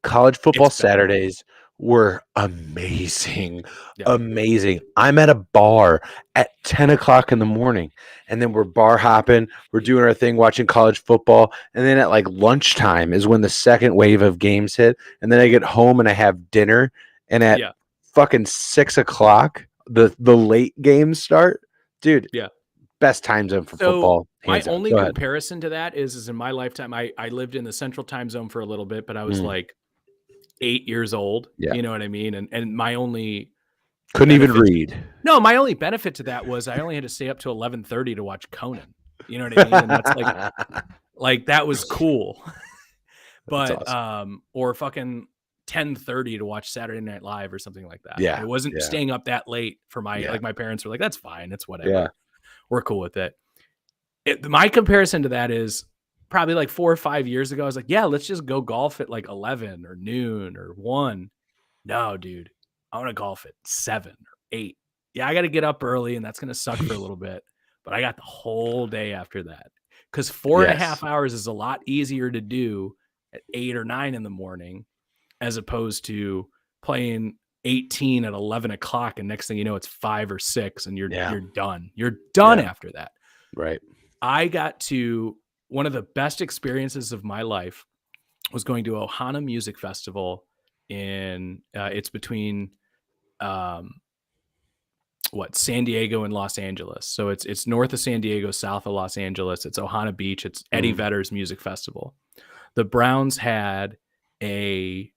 College football It's better. Saturdays were amazing. Yeah. Amazing. I'm at a bar at 10 o'clock in the morning, and then we're bar hopping. We're doing our thing, watching college football. And then at like lunchtime is when the second wave of games hit. And then I get home and I have dinner. And at Yeah. fucking 6 o'clock, the late games start. Dude, Yeah. best time zone for So football. my Hands down. only Go ahead. comparison to that is in my lifetime, I lived in the central time zone for a little bit, but I was Mm, like 8 years old. yeah. You know what I mean? And my only Couldn't even benefit read. no, my only benefit to that was I only had to stay up to 11:30 to watch Conan. You know what I mean? And that's like that was cool. That's But awesome. or fucking 10:30 to watch Saturday Night Live or something like that. Yeah. It wasn't Yeah. staying up that late for my Yeah. like my parents were like, that's fine, it's whatever. Yeah. We're cool with it. My comparison to that is probably like 4 or 5 years ago. I was like, yeah, let's just go golf at like 11 or noon or 1. No, dude, I want to golf at 7 or 8. Yeah, I got to get up early and that's going to suck for a little bit, but I got the whole day after that because 4.5 Yes. hours is a lot easier to do at 8 or 9 in the morning as opposed to playing 18 at 11 o'clock. And next thing you know, it's 5 or 6 and you're done. You're done Yeah. after that. Right. I got to one of the best experiences of my life was going to Ohana Music Festival in it's between San Diego and Los Angeles. So it's north of San Diego, south of Los Angeles. It's Ohana Beach. It's Eddie Vedder's Music Festival. The Browns had a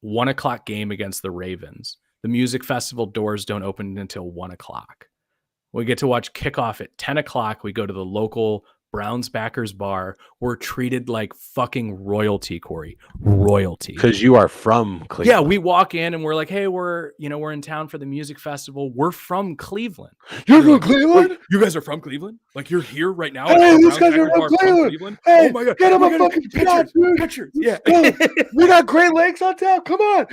1 o'clock game against the Ravens. The music festival doors don't open until 1 o'clock. We get to watch kickoff at 10 o'clock. We go to the local Browns backers bar. We're treated like fucking royalty, Corey. Royalty. Because you are from Cleveland. Yeah, we walk in and we're like, hey, we're in town for the music festival. We're from Cleveland. You're from Cleveland? You guys are from Cleveland? Like you're here right now? Hey, these guys are from Cleveland. Hey, oh my God. Get them a fucking shot, dude. Pictures. Yeah. We got Great Lakes on tap. Come on.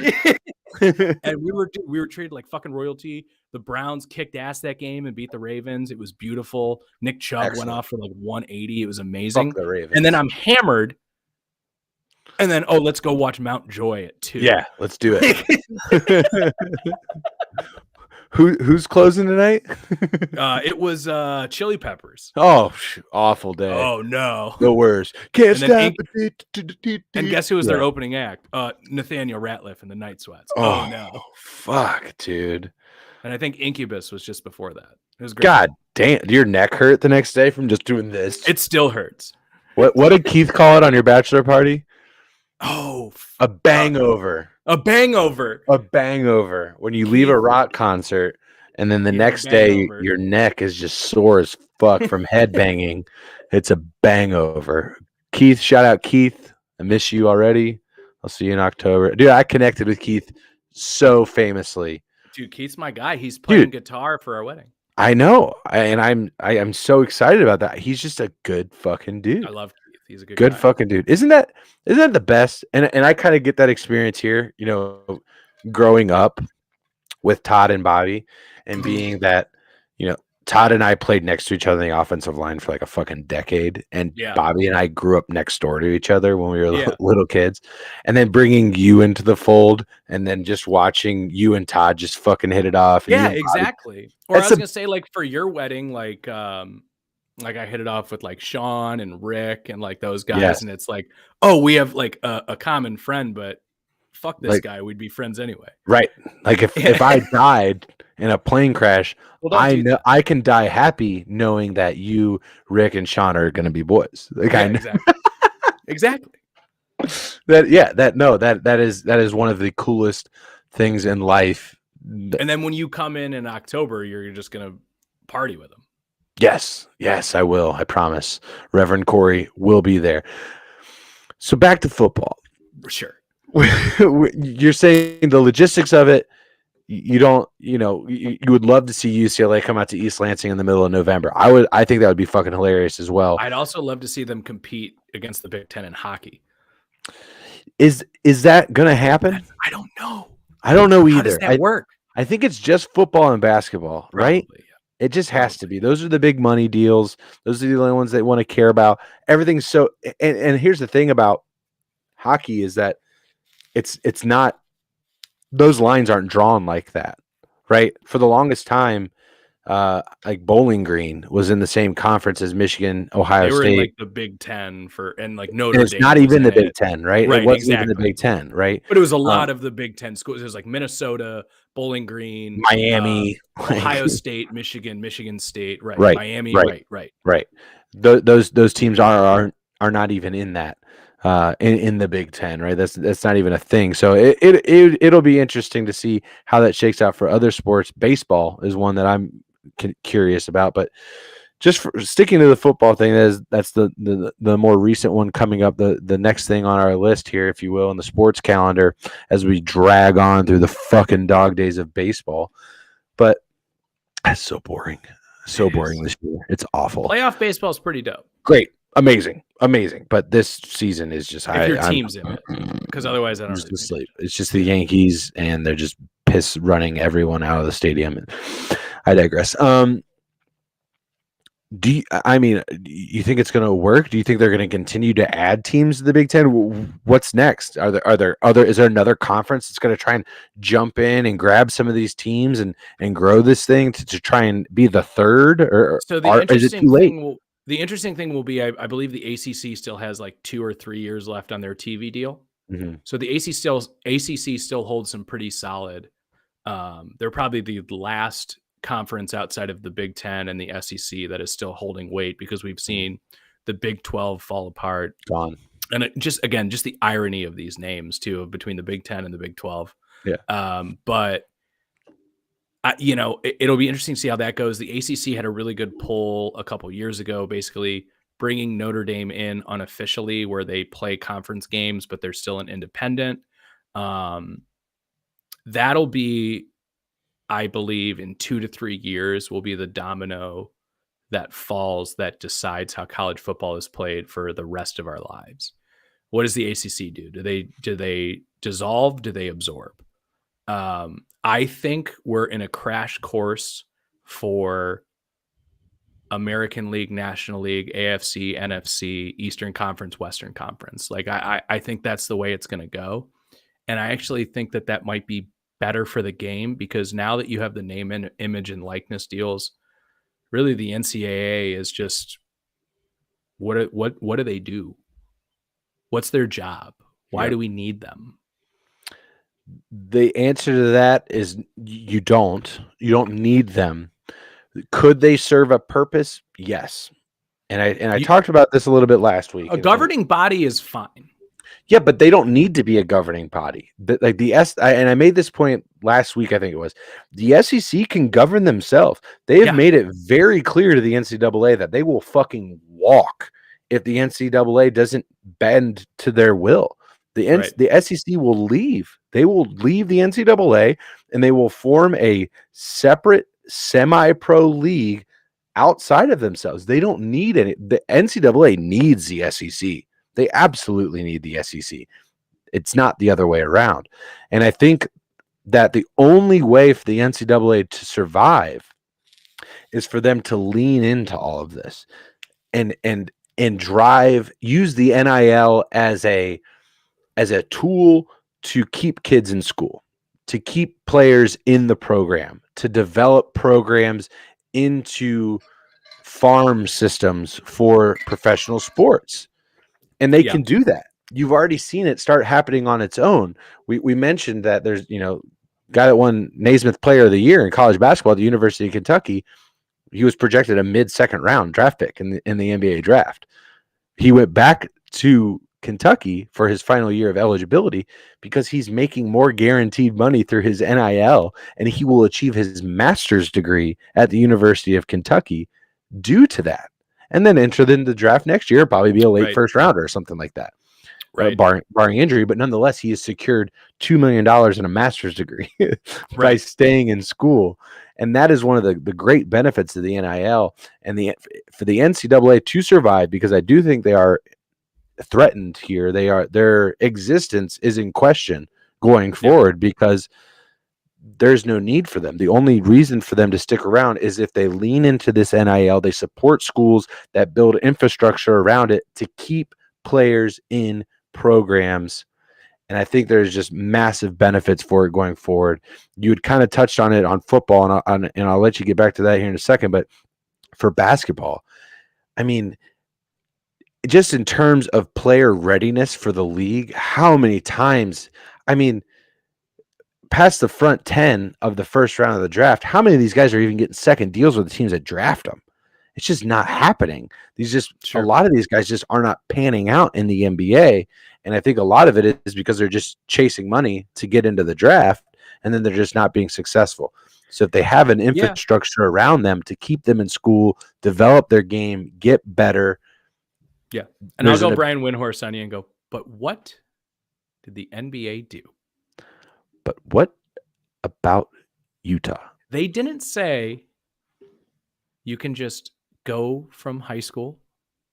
And we were treated like fucking royalty. The Browns kicked ass that game and beat the Ravens. It was beautiful. Nick Chubb went off for like 180. It was amazing. Fuck the Ravens. And then I'm hammered. And then, let's go watch Mount Joy at 2. Yeah, let's do it. Who's closing tonight? It was Chili Peppers. Oh, awful day. Oh no, the worst. Can't stop. And guess who was their opening act? Nathaniel Ratliff and the Night Sweats. Oh no, fuck, dude. And I think Incubus was just before that. It was great. God damn, did your neck hurt the next day from just doing this? It still hurts. What did Keith call it on your bachelor party? Oh, a bangover. A bangover. A bangover. When you leave a rock concert and then the next day your neck is just sore as fuck from head banging. It's a bangover. Keith, shout out Keith. I miss you already. I'll see you in October. Dude, I connected with Keith so famously. Dude, Keith's my guy. He's playing guitar for our wedding. I know. I'm so excited about that. He's just a good fucking dude. I love Keith. He's a good guy. Fucking dude. Isn't that the best? And I kind of get that experience here, growing up with Todd and Bobby and being that, Todd and I played next to each other in the offensive line for like a fucking decade. And Bobby and I grew up next door to each other when we were little kids. And then bringing you into the fold and then just watching you and Todd just fucking hit it off. Yeah, exactly. Or I was going to say, like, for your wedding, like I hit it off with like Sean and Rick and like those guys. Yes. And it's like, we have like a common friend, but fuck this guy. We'd be friends anyway. Right. Like if I died in a plane crash, I know I can die happy knowing that you, Rick, and Sean are going to be boys. Like I know. Exactly. That is one of the coolest things in life. And then when you come in October, you're just going to party with them. Yes, I will. I promise. Reverend Corey will be there. So back to football. Sure. You're saying the logistics of it. You don't, you would love to see UCLA come out to East Lansing in the middle of November. I think that would be fucking hilarious as well. I'd also love to see them compete against the Big Ten in hockey. Is that going to happen? I don't know. I don't know either. How does that work? I think it's just football and basketball, right? It just has to be. Those are the big money deals. Those are the only ones they want to care about. Everything's so. And here's the thing about hockey is that it's not. Those lines aren't drawn like that, right? For the longest time, like Bowling Green was in the same conference as Michigan, Ohio They were in State. like the Big Ten and like And Notre it's not Dame was even in the Big it. Ten, right? It Right, wasn't even the exactly. Big Ten, right? But it was a lot of the Big Ten schools. It was like Minnesota, Bowling Green, Miami, Ohio State, Michigan State, right? right, Miami, right, right. right. Those teams are not even in that in the Big Ten, right? That's not even a thing. So it'll be interesting to see how that shakes out for other sports. Baseball is one that I'm curious about, but just for sticking to the football thing, that's the more recent one coming up. The next thing on our list here, if you will, in the sports calendar as we drag on through the fucking dog days of baseball. But that's so boring. So boring this year. It's awful. Playoff baseball is pretty dope. Great. Amazing. But this season is just if your team's in it, because otherwise I don't just really asleep. It's just the Yankees, and they're just piss running everyone out of the stadium. And I digress. You think it's going to work? Do you think they're going to continue to add teams to the Big Ten? What's next? Is there another conference that's going to try and jump in and grab some of these teams and grow this thing to try and be the third? So Is it too late? The interesting thing will be, I believe the ACC still has like 2 or 3 years left on their TV deal. Mm-hmm. So the ACC still holds some pretty solid. They're probably the last conference outside of the Big Ten and the SEC that is still holding weight, because we've seen the Big 12 fall apart. Gone. And just the irony of these names too, between the Big 10 and the Big 12. Yeah. But it'll be interesting to see how that goes. The ACC had a really good poll a couple years ago, basically bringing Notre Dame in unofficially, where they play conference games, but they're still an independent. That'll be, I believe, in 2 to 3 years will be the domino that falls that decides how college football is played for the rest of our lives. What does the ACC do? Do they dissolve? Do they absorb? I think we're in a crash course for American League, National League, AFC, NFC, Eastern Conference, Western Conference. Like I think that's the way it's going to go. And I actually think that might be better for the game, because now that you have the name and image and likeness deals, really the NCAA is just, what do they do? What's their job? Why do we need them? The answer to that is you don't need them. Could they serve a purpose? Yes. And I talked about this a little bit last week. A governing body is fine. Yeah, but they don't need to be a governing body. And I made this point last week, I think it was. The SEC can govern themselves. They have made it very clear to the NCAA that they will fucking walk if the NCAA doesn't bend to their will. The SEC will leave. They will leave the NCAA, and they will form a separate semi-pro league outside of themselves. They don't need any. The NCAA needs the SEC. They absolutely need the SEC. It's not the other way around. And I think that the only way for the NCAA to survive is for them to lean into all of this and use the NIL as a tool to keep kids in school, to keep players in the program, to develop programs into farm systems for professional sports. And they can do that. You've already seen it start happening on its own. We mentioned that there's, guy that won Naismith Player of the Year in college basketball at the University of Kentucky. He was projected a mid-second round draft pick in the NBA draft. He went back to Kentucky for his final year of eligibility because he's making more guaranteed money through his NIL, and he will achieve his master's degree at the University of Kentucky due to that. And then enter in the draft next year, probably be a late first rounder or something like that, barring injury. But nonetheless, he has secured $2 million in a master's degree by staying in school. And that is one of the great benefits of the NIL and for the NCAA to survive, because I do think they are threatened here. Their existence is in question going forward because there's no need for them. The only reason for them to stick around is if they lean into this NIL, they support schools that build infrastructure around it to keep players in programs. And I think there's just massive benefits for it going forward. You had kind of touched on it on football, and I'll let you get back to that here in a second. But for basketball, I mean, just in terms of player readiness for the league, how many times, I mean, past the front 10 of the first round of the draft, how many of these guys are even getting second deals with the teams that draft them? It's just not happening. A Sure. lot of these guys just are not panning out in the NBA. And I think a lot of it is because they're just chasing money to get into the draft, and then they're just not being successful. So if they have an Yeah. infrastructure around them to keep them in school, develop their game, get better. Yeah. And I'll go Brian Windhorst on you and go, but what did the NBA do? But what about Utah? They didn't say you can just go from high school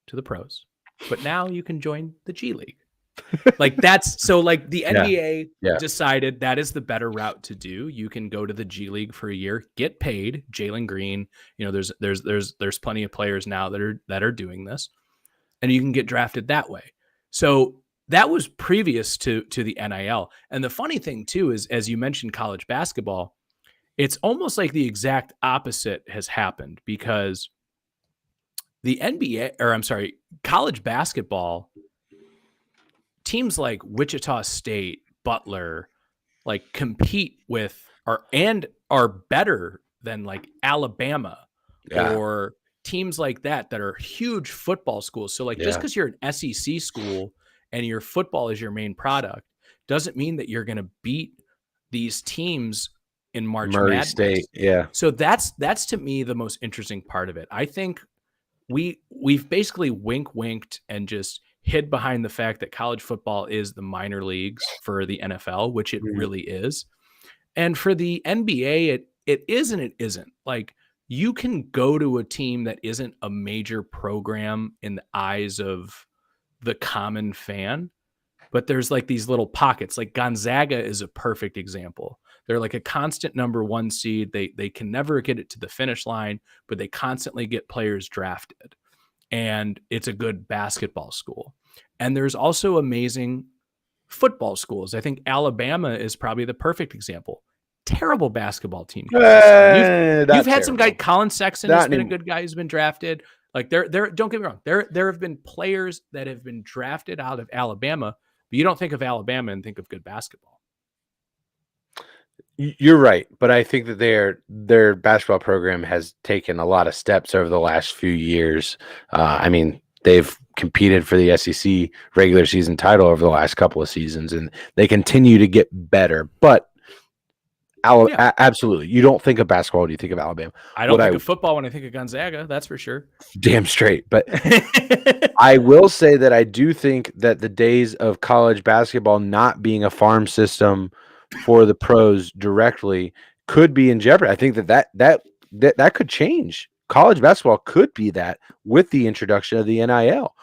to the pros, but now you can join the G League. Like that's so like the NBA decided that is the better route to do. You can go to the G League for a year, get paid. Jalen Green, there's plenty of players now that are doing this, and you can get drafted that way. So that was previous to the NIL. And the funny thing too is, as you mentioned, college basketball, it's almost like the exact opposite has happened because the NBA, or I'm sorry, college basketball teams like Wichita State, Butler, like compete with and are better than like Alabama or teams like that are huge football schools. So like just because you're an SEC school and your football is your main product doesn't mean that you're going to beat these teams in March Madness. State, yeah. So that's to me the most interesting part of it. I think we've basically winked and just hid behind the fact that college football is the minor leagues for the NFL, which it really is. And for the NBA, it is and it isn't. Like you can go to a team that isn't a major program in the eyes of the common fan, but there's like these little pockets. Like Gonzaga is a perfect example. They're like a constant number one seed. They can never get it to the finish line, but they constantly get players drafted. And it's a good basketball school. And there's also amazing football schools. I think Alabama is probably the perfect example. Terrible basketball team. You've had some guy, Colin Sexton, who's been a good guy who's been drafted. Like there, don't get me wrong. There have been players that have been drafted out of Alabama, but you don't think of Alabama and think of good basketball. You're right, but I think that their basketball program has taken a lot of steps over the last few years. I mean, they've competed for the SEC regular season title over the last couple of seasons, and they continue to get better. But absolutely, you don't think of basketball when you think of Alabama. I don't think of football when I think of Gonzaga. That's for sure. Damn straight. But I will say that I do think that the days of college basketball not being a farm system for the pros directly could be in jeopardy. I think that could change. College basketball could be that with the introduction of the NIL.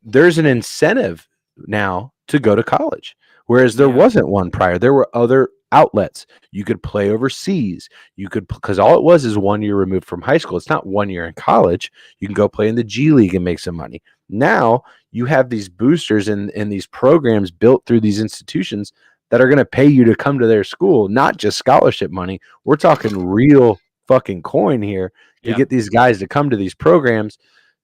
There's an incentive now to go to college, whereas there wasn't one prior. There were other outlets. You could play overseas. You could, because all it was is 1 year removed from high school. It's not 1 year in college. You can go play in the G League and make some money. Now you have these boosters and these programs built through these institutions that are going to pay you to come to their school, not just scholarship money. We're talking real fucking coin here to get these guys to come to these programs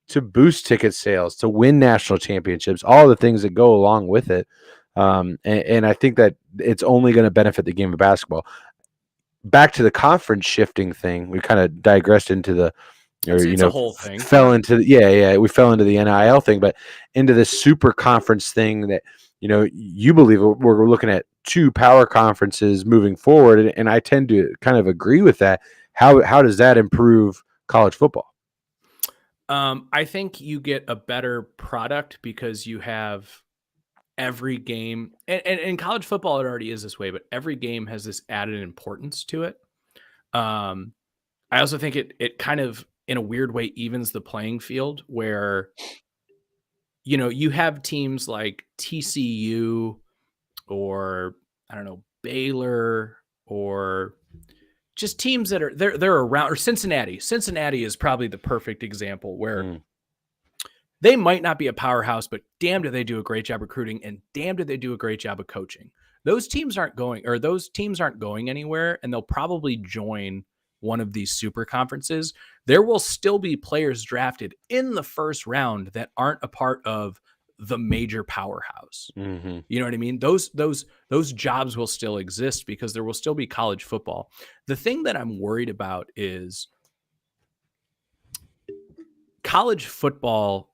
to boost ticket sales, to win national championships, all the things that go along with it. And I think that it's only going to benefit the game of basketball. Back to the conference shifting thing, we kind of digressed into the, it's a whole thing. Fell into we fell into the NIL thing, but into the super conference thing that, you believe we're looking at two power conferences moving forward, and I tend to kind of agree with that. How does that improve college football? I think you get a better product because you have every game, and in college football it already is this way, but every game has this added importance to it. I also think it kind of, in a weird way, evens the playing field where you have teams like TCU or I don't know, Baylor or just teams that are they're around, or Cincinnati. Cincinnati is probably the perfect example where they might not be a powerhouse, but damn do they do a great job recruiting, and damn do they do a great job of coaching. Those teams aren't going anywhere, and they'll probably join one of these super conferences. There will still be players drafted in the first round that aren't a part of the major powerhouse. Mm-hmm. You know what I mean? Those jobs will still exist because there will still be college football. The thing that I'm worried about is college football.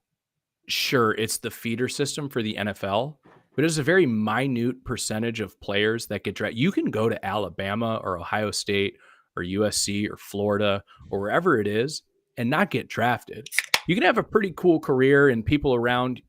Sure, it's the feeder system for the NFL, but it's a very minute percentage of players that get drafted. You can go to Alabama or Ohio State or USC or Florida or wherever it is and not get drafted. You can have a pretty cool career, and people around,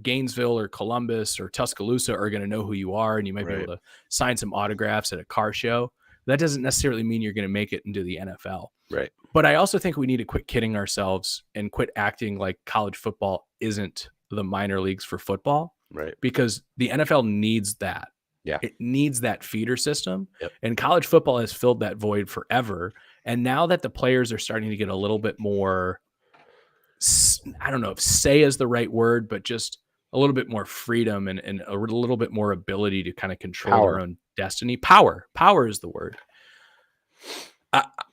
Gainesville or Columbus or Tuscaloosa are going to know who you are, and you might be able to sign some autographs at a car show. That doesn't necessarily mean you're going to make it into the NFL. Right. But I also think we need to quit kidding ourselves and quit acting like college football isn't the minor leagues for football. Right. Because the NFL needs that. Yeah. It needs that feeder system. Yep. And college football has filled that void forever. And now that the players are starting to get a little bit more, I don't know if say is the right word, but just a little bit more freedom and a little bit more ability to kind of control their own destiny. Power is the word.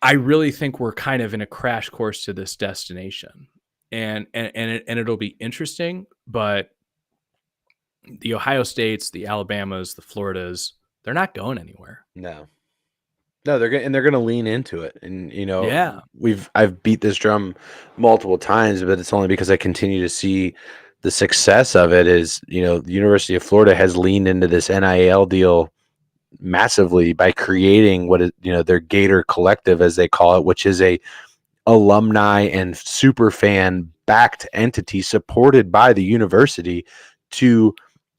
I really think we're kind of in a crash course to this destination, and it'll be interesting. But the Ohio States, the Alabamas, the Floridas, they're not going anywhere. No, they're going to lean into it, and yeah, I've beat this drum multiple times, but it's only because I continue to see the success of it. Is the University of Florida has leaned into this NIL deal massively by creating what is their Gator Collective, as they call it, which is a alumni and super fan backed entity supported by the university to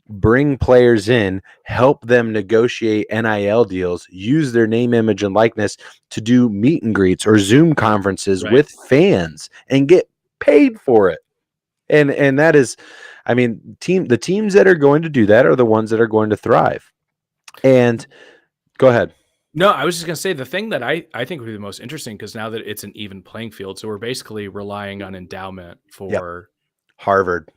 bring players in, help them negotiate NIL deals, use their name, image, and likeness to do meet and greets or Zoom conferences with fans and get paid for it. And that is, the teams that are going to do that are the ones that are going to thrive. And go ahead. No, I was just going to say the thing that I think would be the most interesting, because now that it's an even playing field, so we're basically relying on endowment for Harvard.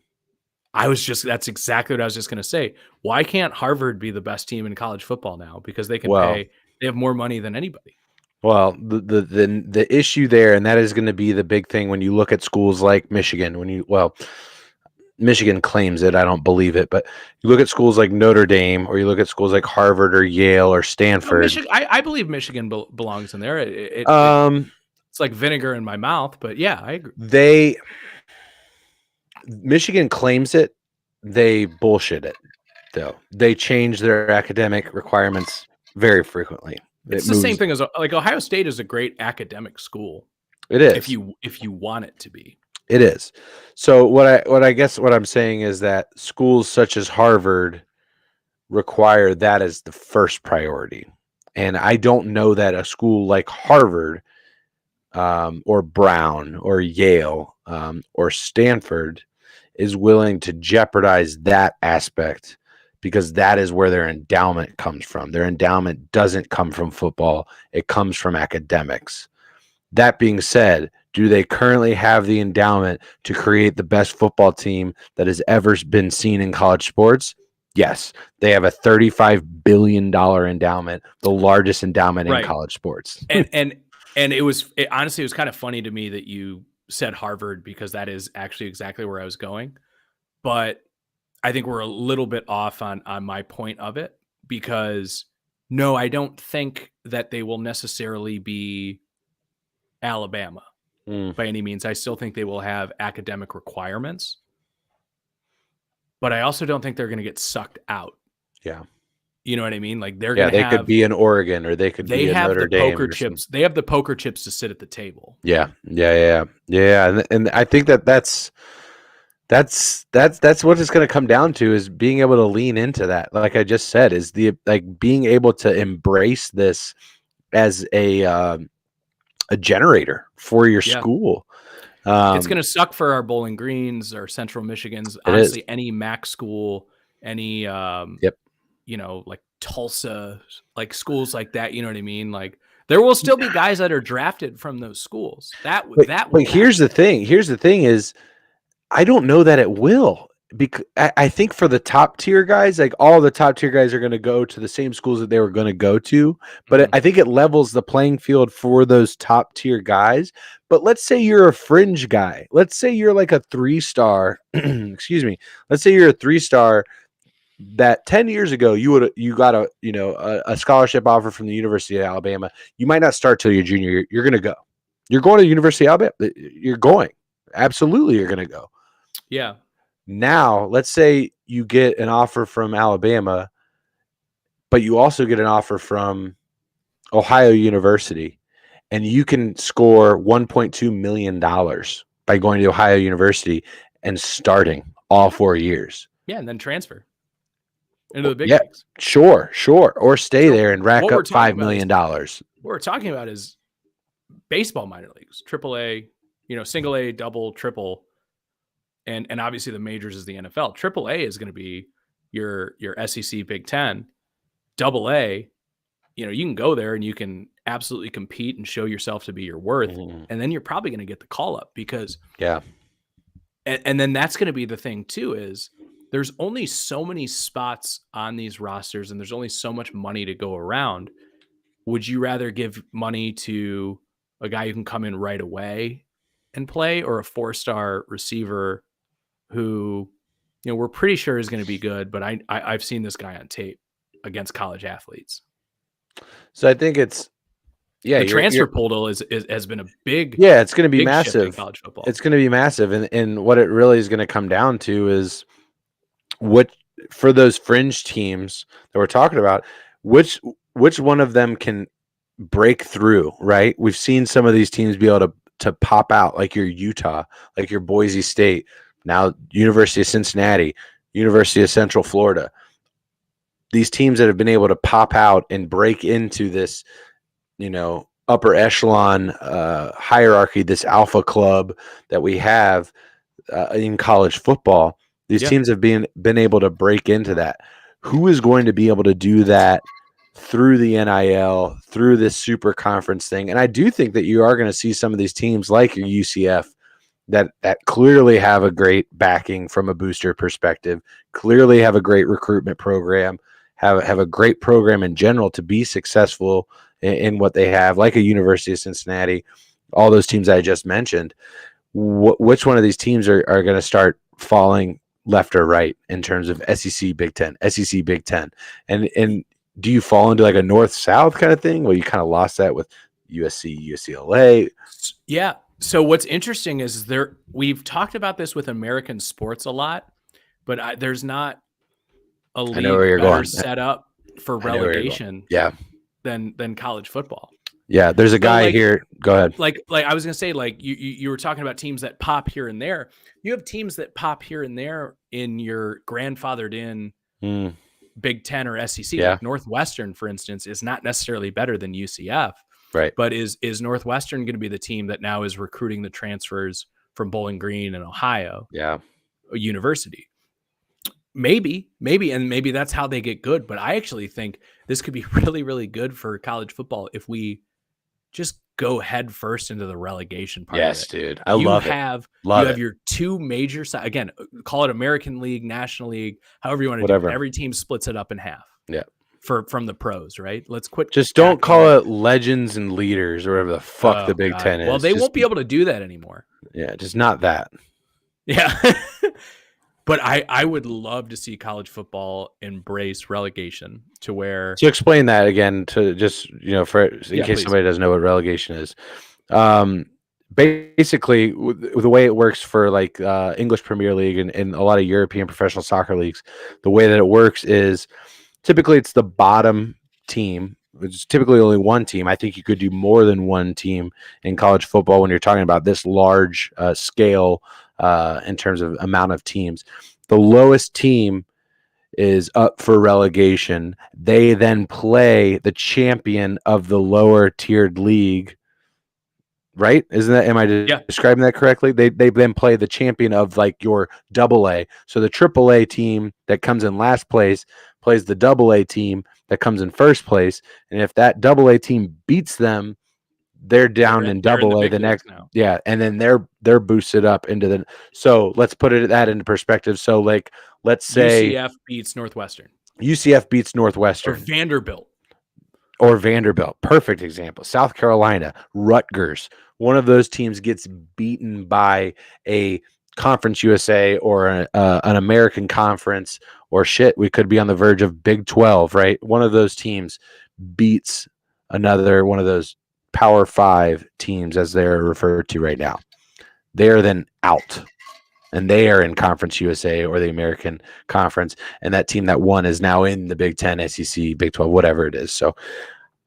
That's exactly what I was just going to say. Why can't Harvard be the best team in college football now? Because they can pay, they have more money than anybody. Well, the issue there, and that is going to be the big thing when you look at schools like Michigan, Michigan claims it. I don't believe it, but you look at schools like Notre Dame, or you look at schools like Harvard or Yale or Stanford. I believe Michigan belongs in there. It's like vinegar in my mouth, but yeah, I agree. Michigan claims it. They bullshit it, though. They change their academic requirements very frequently. It's the same thing as like Ohio State is a great academic school. It is if you want it to be. It is. So what I'm saying is that schools such as Harvard require that as the first priority. And I don't know that a school like Harvard or Brown or Yale or Stanford is willing to jeopardize that aspect, because that is where their endowment comes from. Their endowment doesn't come from football. It comes from academics. That being said, do they currently have the endowment to create the best football team that has ever been seen in college sports? Yes. They have a $35 billion endowment, the largest endowment in college sports. And honestly, it was kind of funny to me that you said Harvard, because that is actually exactly where I was going. But I think we're a little bit off on my point of it, because no, I don't think that they will necessarily be Alabama by any means. I still think they will have academic requirements, but I also don't think they're going to get sucked out. Yeah. You know what I mean? Like they could be in Oregon, or they could be in Notre Dame. Poker chips. They have the poker chips to sit at the table. Yeah. And I think that's what it's going to come down to, is being able to lean into that. Like I just said, is being able to embrace this as a generator for your school. It's going to suck for our Bowling Greens, our Central Michigans, honestly, any MAC school, any, like Tulsa, like schools like that. You know what I mean? Like there will still be guys that are drafted from those schools. That will here's the happen. thing. Here's the thing is I don't know that it will. Because I think for the top tier guys, like all the top tier guys are going to go to the same schools that they were going to go to. But I think it levels the playing field for those top tier guys. But let's say you're a fringe guy. Let's say you're like a 3-star. Excuse me. Let's say you're a 3-star that 10 years ago you got a scholarship offer from the University of Alabama. You might not start till your junior year. You're going to go. You're going to the University of Alabama. You're going. Absolutely, you're going to go. Yeah. Now, let's say you get an offer from Alabama, but you also get an offer from Ohio University, and you can score $1.2 million by going to Ohio University and starting all 4 years. Yeah, and then transfer into the big leagues. Sure. Or stay there and rack up $5 million. What we're talking about is baseball minor leagues, AAA, single A, double, triple. And obviously the majors is the NFL. AAA is going to be your SEC Big Ten. Double A, you can go there and you can absolutely compete and show yourself to be your worth. And then you're probably going to get the call up because and then that's going to be the thing too, is there's only so many spots on these rosters and there's only so much money to go around. Would you rather give money to a guy who can come in right away and play, or a 4-star receiver who, we're pretty sure is going to be good, but I've seen this guy on tape against college athletes. So I think it's the transfer portal has been a big it's going to be massive in college football. It's going to be massive, and what it really is going to come down to is what for those fringe teams that we're talking about, which one of them can break through, right? We've seen some of these teams be able to pop out, like your Utah, like your Boise State. Now, University of Cincinnati, University of Central Florida, these teams that have been able to pop out and break into this, upper echelon hierarchy, this alpha club that we have in college football. These teams have been able to break into that. Who is going to be able to do that through the NIL, through this super conference thing? And I do think that you are going to see some of these teams like your UCF that clearly have a great backing from a booster perspective, clearly have a great recruitment program, have a great program in general to be successful in what they have, like a University of Cincinnati, all those teams I just mentioned. Which one of these teams are going to start falling left or right in terms of SEC Big Ten, SEC Big Ten? And do you fall into like a north-south kind of thing? Well, you kind of lost that with USC, UCLA. Yeah. So what's interesting is we've talked about this with American sports a lot, but there's not a league better set up for relegation than college football. Yeah, there's a guy here. Go ahead. Like I was gonna say, like you were talking about teams that pop here and there. You have teams that pop here and there in your grandfathered in Big Ten or SEC. Yeah. Like Northwestern, for instance, is not necessarily better than UCF. Right. But is Northwestern going to be the team that now is recruiting the transfers from Bowling Green and Ohio University? Maybe, and maybe that's how they get good. But I actually think this could be really, really good for college football if we just go head first into the relegation part. Yes, of it. Dude. I love it. You have your two major again, call it American League, National League, however you want to do it. Every team splits it up in half. Yeah. From the pros, right? Let's quit. Just don't call it legends and leaders or whatever the fuck the Big Ten is. Well, they won't be able to do that anymore. Yeah, just not that. Yeah. But I would love to see college football embrace relegation to where. So explain that again to just, in case somebody doesn't know what relegation is. Basically, the way it works for like English Premier League and a lot of European professional soccer leagues, the way that it works is typically it's the bottom team. It's typically only one team. I think you could do more than one team in college football when you're talking about this large scale in terms of amount of teams. The lowest team is up for relegation. They then play the champion of the lower tiered league. Right? Am I describing that correctly? They then play the champion of like your double A. So the triple A team that comes in last place plays the double A team that comes in first place. And if that double A team beats them, they're down in they're double the A big the leagues next. now. Yeah. And then they're boosted up into the. So let's put that into perspective. So like, let's say UCF beats Northwestern UCF beats or Northwestern Vanderbilt. or Vanderbilt. Perfect example. South Carolina, Rutgers. One of those teams gets beaten by a Conference USA or an American conference or shit. We could be on the verge of Big 12, right? One of those teams beats another one of those Power 5 teams, as they're referred to right now. They are then out. And they are in Conference USA or the American Conference. And that team that won is now in the Big 10, SEC, Big 12, whatever it is. So,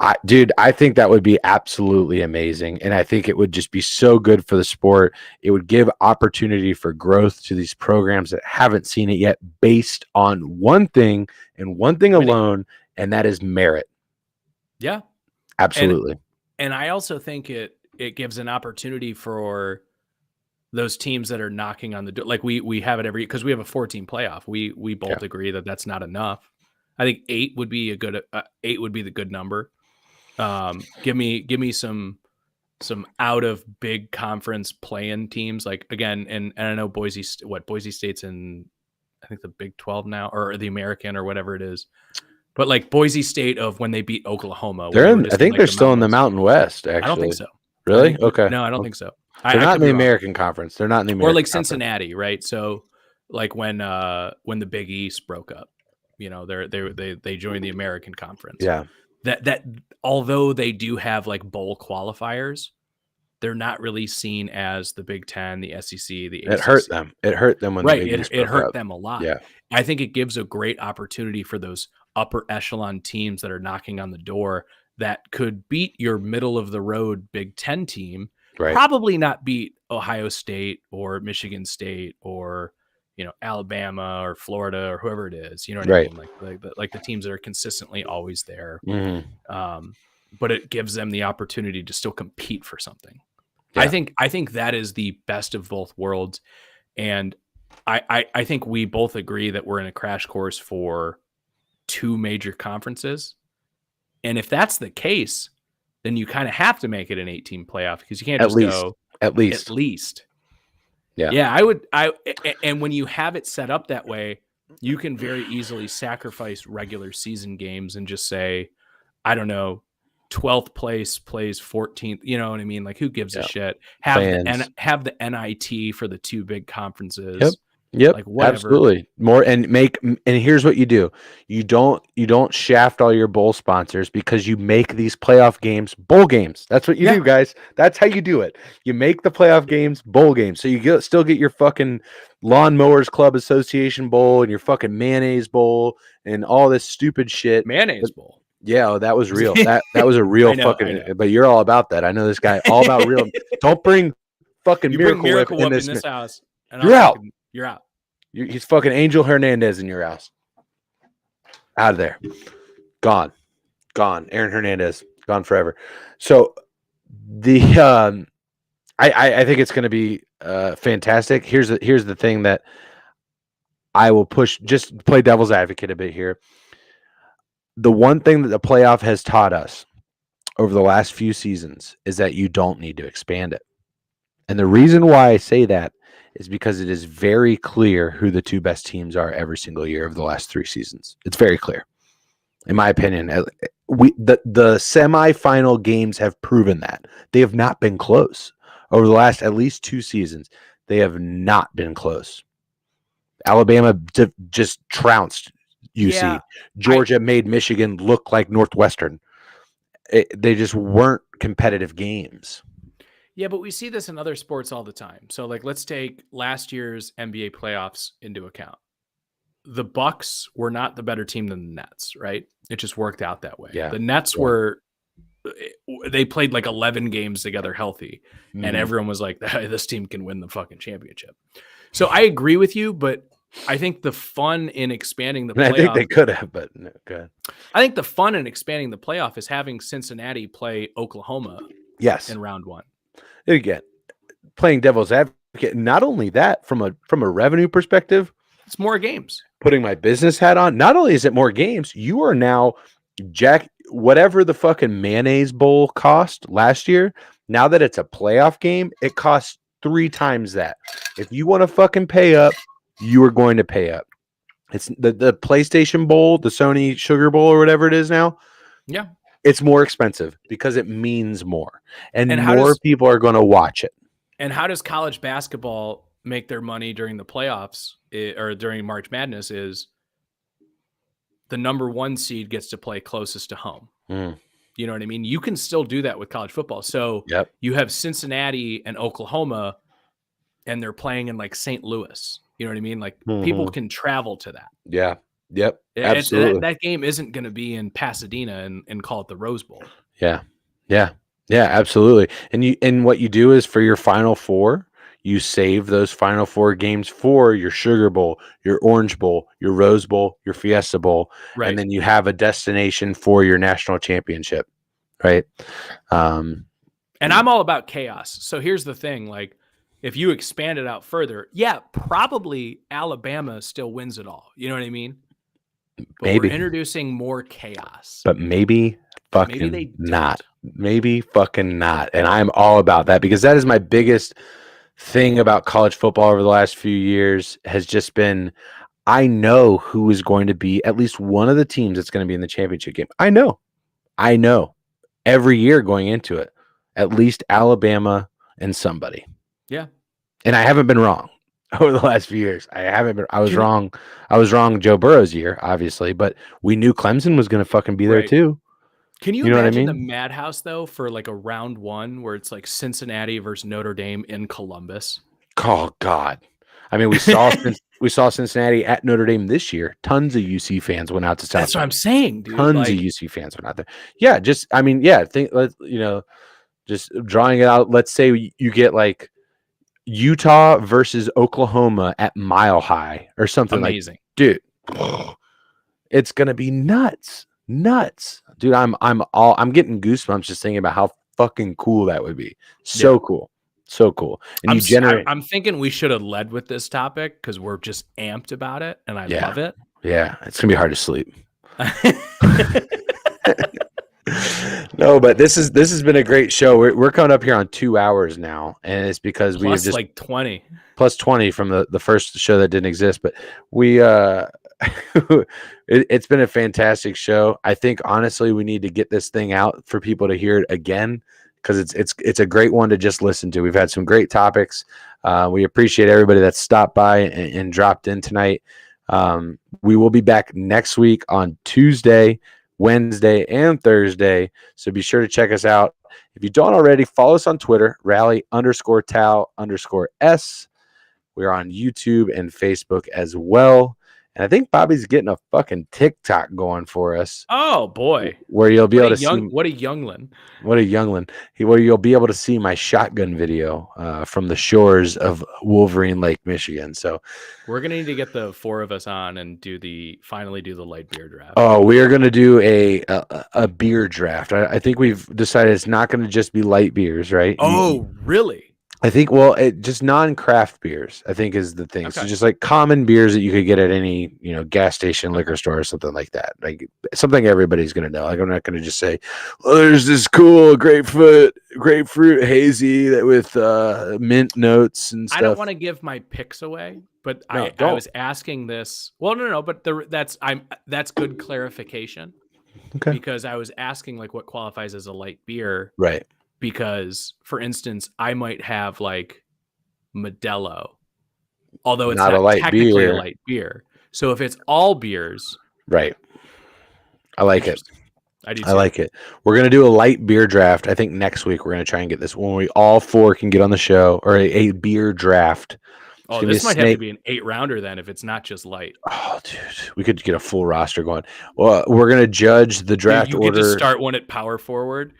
I think that would be absolutely amazing. And I think it would just be so good for the sport. It would give opportunity for growth to these programs that haven't seen it yet, based on one thing and one thing Winning. alone, and that is merit. Yeah. Absolutely. And I also think it gives an opportunity for those teams that are knocking on the door. Like we have it every, because we have a 14 playoff. We both agree that that's not enough. I think 8 would be the good number. Give me some out of big conference play-in teams. Like again, and I know Boise State's in, I think the Big 12 now, or the American or whatever it is. But like Boise State of when they beat Oklahoma. I think they're still in the Mountain West, actually. I don't think so. Really? Okay. No, I don't think so. They're not in the American Conference. They're not in the American Or like Conference. Cincinnati, right? So like when the Big East broke up, they joined the American Conference. Yeah. That although they do have like bowl qualifiers, they're not really seen as the Big Ten, the SEC, the ACC. It hurt them. It hurt them when right. the Big East It broke hurt up. them a lot. Yeah. I think it gives a great opportunity for those upper echelon teams that are knocking on the door that could beat your middle of the road Big Ten team. Right. Probably not beat Ohio State or Michigan State or Alabama or Florida or whoever it is. You know what I mean? Like the teams that are consistently always there. Mm-hmm. But it gives them the opportunity to still compete for something. Yeah. I think that is the best of both worlds, and I think we both agree that we're in a crash course for 2 major conferences. And if that's the case, then you kind of have to make it an 18 playoff, because you can't just go at least. Yeah. And when you have it set up that way, you can very easily sacrifice regular season games and just say, I don't know, 12th place plays 14th. You know what I mean? Like, who gives a shit? Have the NIT for the 2 big conferences. Yep. Like whatever. Absolutely. More and here's what you do. You don't shaft all your bowl sponsors, because you make these playoff games bowl games. That's what you do, guys. That's how you do it. You make the playoff games bowl games. So you still get your fucking Lawnmowers Club Association bowl and your fucking mayonnaise bowl and all this stupid shit. Mayonnaise bowl. Yeah, that was real. That was a real fucking. But you're all about that. I know this guy. All about real. Don't bring fucking Miracle Whip in this house. And you're out. You're out. He's fucking Angel Hernandez in your house. Out of there. Gone. Aaron Hernandez. Gone forever. So the I think it's going to be fantastic. Here's the thing that I will push, just play devil's advocate a bit here. The one thing that the playoff has taught us over the last few seasons is that you don't need to expand it. And the reason why I say that is because it is very clear who the 2 best teams are every single year of the last 3 seasons. It's very clear. In my opinion, the semifinal games have proven that. They have not been close. Over the last at least 2 seasons, they have not been close. Alabama just trounced UC. Yeah, Georgia made Michigan look like Northwestern. They just weren't competitive games. Yeah, but we see this in other sports all the time. So like, let's take last year's NBA playoffs into account. The Bucks were not the better team than the Nets, right? It just worked out that way. Yeah. The Nets they played like 11 games together healthy, and everyone was like, this team can win the fucking championship. So I agree with you, but I think the fun in expanding the playoff, I think they could have, but no, go ahead. I think the fun in expanding the playoff is having Cincinnati play Oklahoma in round 1. Again, playing devil's advocate, not only that, from a revenue perspective, it's more games. Putting my business hat on, not only is it more games, you are now Jack, whatever the fucking mayonnaise bowl cost last year, now that it's a playoff game, it costs 3 times that. If you want to fucking pay up, you are going to pay up. It's the PlayStation Bowl, the Sony Sugar Bowl, or whatever it is now. Yeah. It's more expensive because it means more, and And how more does people are going to watch it. and how does college basketball make their money during the playoffs or during March Madness? Is the number 1 seed gets to play closest to home. Mm, You know what I mean? You can still do that with college football. So yep. you have Cincinnati and Oklahoma, and they're playing in like St. Louis. You know what I mean? Like people Mhm. can travel to that. Yeah. Yep. It's, Absolutely. that game isn't going to be in Pasadena and call it the Rose Bowl. Yeah. Yeah. Yeah, absolutely. And what you do is for your Final Four, you save those Final Four games for your Sugar Bowl, your Orange Bowl, your Rose Bowl, your Fiesta Bowl, Right. and then you have a destination for your national championship, right? And I'm all about chaos. So here's the thing, like if you expand it out further, yeah, probably Alabama still wins it all. You know what I mean? But maybe. we're introducing more chaos. But maybe fucking Maybe they not. Maybe fucking not. And I'm all about that because that is my biggest thing about college football over the last few years has just been I know who is going to be at least one of the teams that's going to be in the championship game. I know every year going into it, at least Alabama and somebody. Yeah. And I haven't been wrong over the last few years. I was wrong. I was wrong Joe Burrow's year, obviously, but we knew Clemson was going to fucking be there too. Can you know imagine what I mean? the madhouse though for like a round 1 where it's like Cincinnati versus Notre Dame in Columbus? Oh God. I mean, we saw Cincinnati at Notre Dame this year. Tons of UC fans went out to South. That's what I'm saying, dude. Tons of UC fans went out there. Yeah, just just drawing it out. Let's say you get like Utah versus Oklahoma at Mile High or something. Amazing. Like, dude, it's gonna be nuts, dude. I'm getting goosebumps just thinking about how fucking cool that would be. So cool. And I'm thinking we should have led with this topic because we're just amped about it, and I love it. Yeah, it's gonna be hard to sleep. No, but this has been a great show. We're coming up here on 2 hours now, and it's because we have just like 20 plus 20 from the first show that didn't exist. But we it's been a fantastic show. I think honestly we need to get this thing out for people to hear it again because it's a great one to just listen to. We've had some great topics. We appreciate everybody that stopped by and dropped in tonight. We will be back next week on Tuesday, Wednesday, and Thursday. So be sure to check us out. If you don't already, follow us on Twitter, rally_Tau_S. We're on YouTube and Facebook as well. And I think Bobby's getting a fucking TikTok going for us. Oh boy. Where you'll be able to see what a youngling. What a youngling. Where you'll be able to see my shotgun video from the shores of Wolverine Lake, Michigan. So we're gonna need to get the 4 of us on and finally do the light beer draft. Oh, we are gonna do a beer draft. I think we've decided it's not gonna just be light beers, right? Oh, really? I think just non-craft beers, I think is the thing. Okay. So just like common beers that you could get at any, gas station, liquor store or something like that. Like something everybody's going to know. Like I'm not going to just say, well, there's this cool grapefruit hazy that with mint notes and stuff. I don't want to give my picks away, but I was asking this. Well, no, but that's good clarification. Okay. Because I was asking like what qualifies as a light beer. Right. Because, for instance, I might have like Modelo, although it's not technically a light beer. So if it's all beers, right? I like it. I do. I like it. We're gonna do a light beer draft. I think next week we're gonna try and get this when we all 4 can get on the show or a beer draft. Oh, this might have to be an 8-rounder then if it's not just light. Oh, dude, we could get a full roster going. Well, we're gonna judge the draft order. You get to start one at power forward.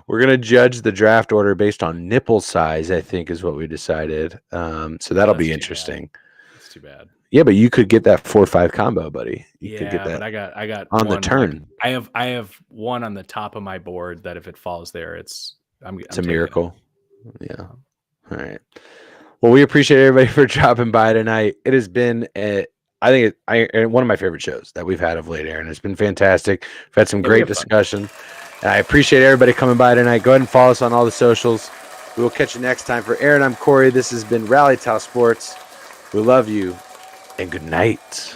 We're gonna judge the draft order based on nipple size, I think is what we decided. So that'll be interesting. That's too bad. Yeah, but you could get that 4-5 combo, buddy. You could get that. But I got on the turn. Like, I have one on the top of my board that if it falls there, it's a miracle. Yeah. All right. Well, we appreciate everybody for dropping by tonight. It has been I think one of my favorite shows that we've had of late, Aaron. It's been fantastic. We've had some Yeah, we great have fun. discussion. And I appreciate everybody coming by tonight. Go ahead and follow us on all the socials. We will catch you next time. For Aaron, I'm Corey. This has been Rally Towel Sports. We love you, and good night.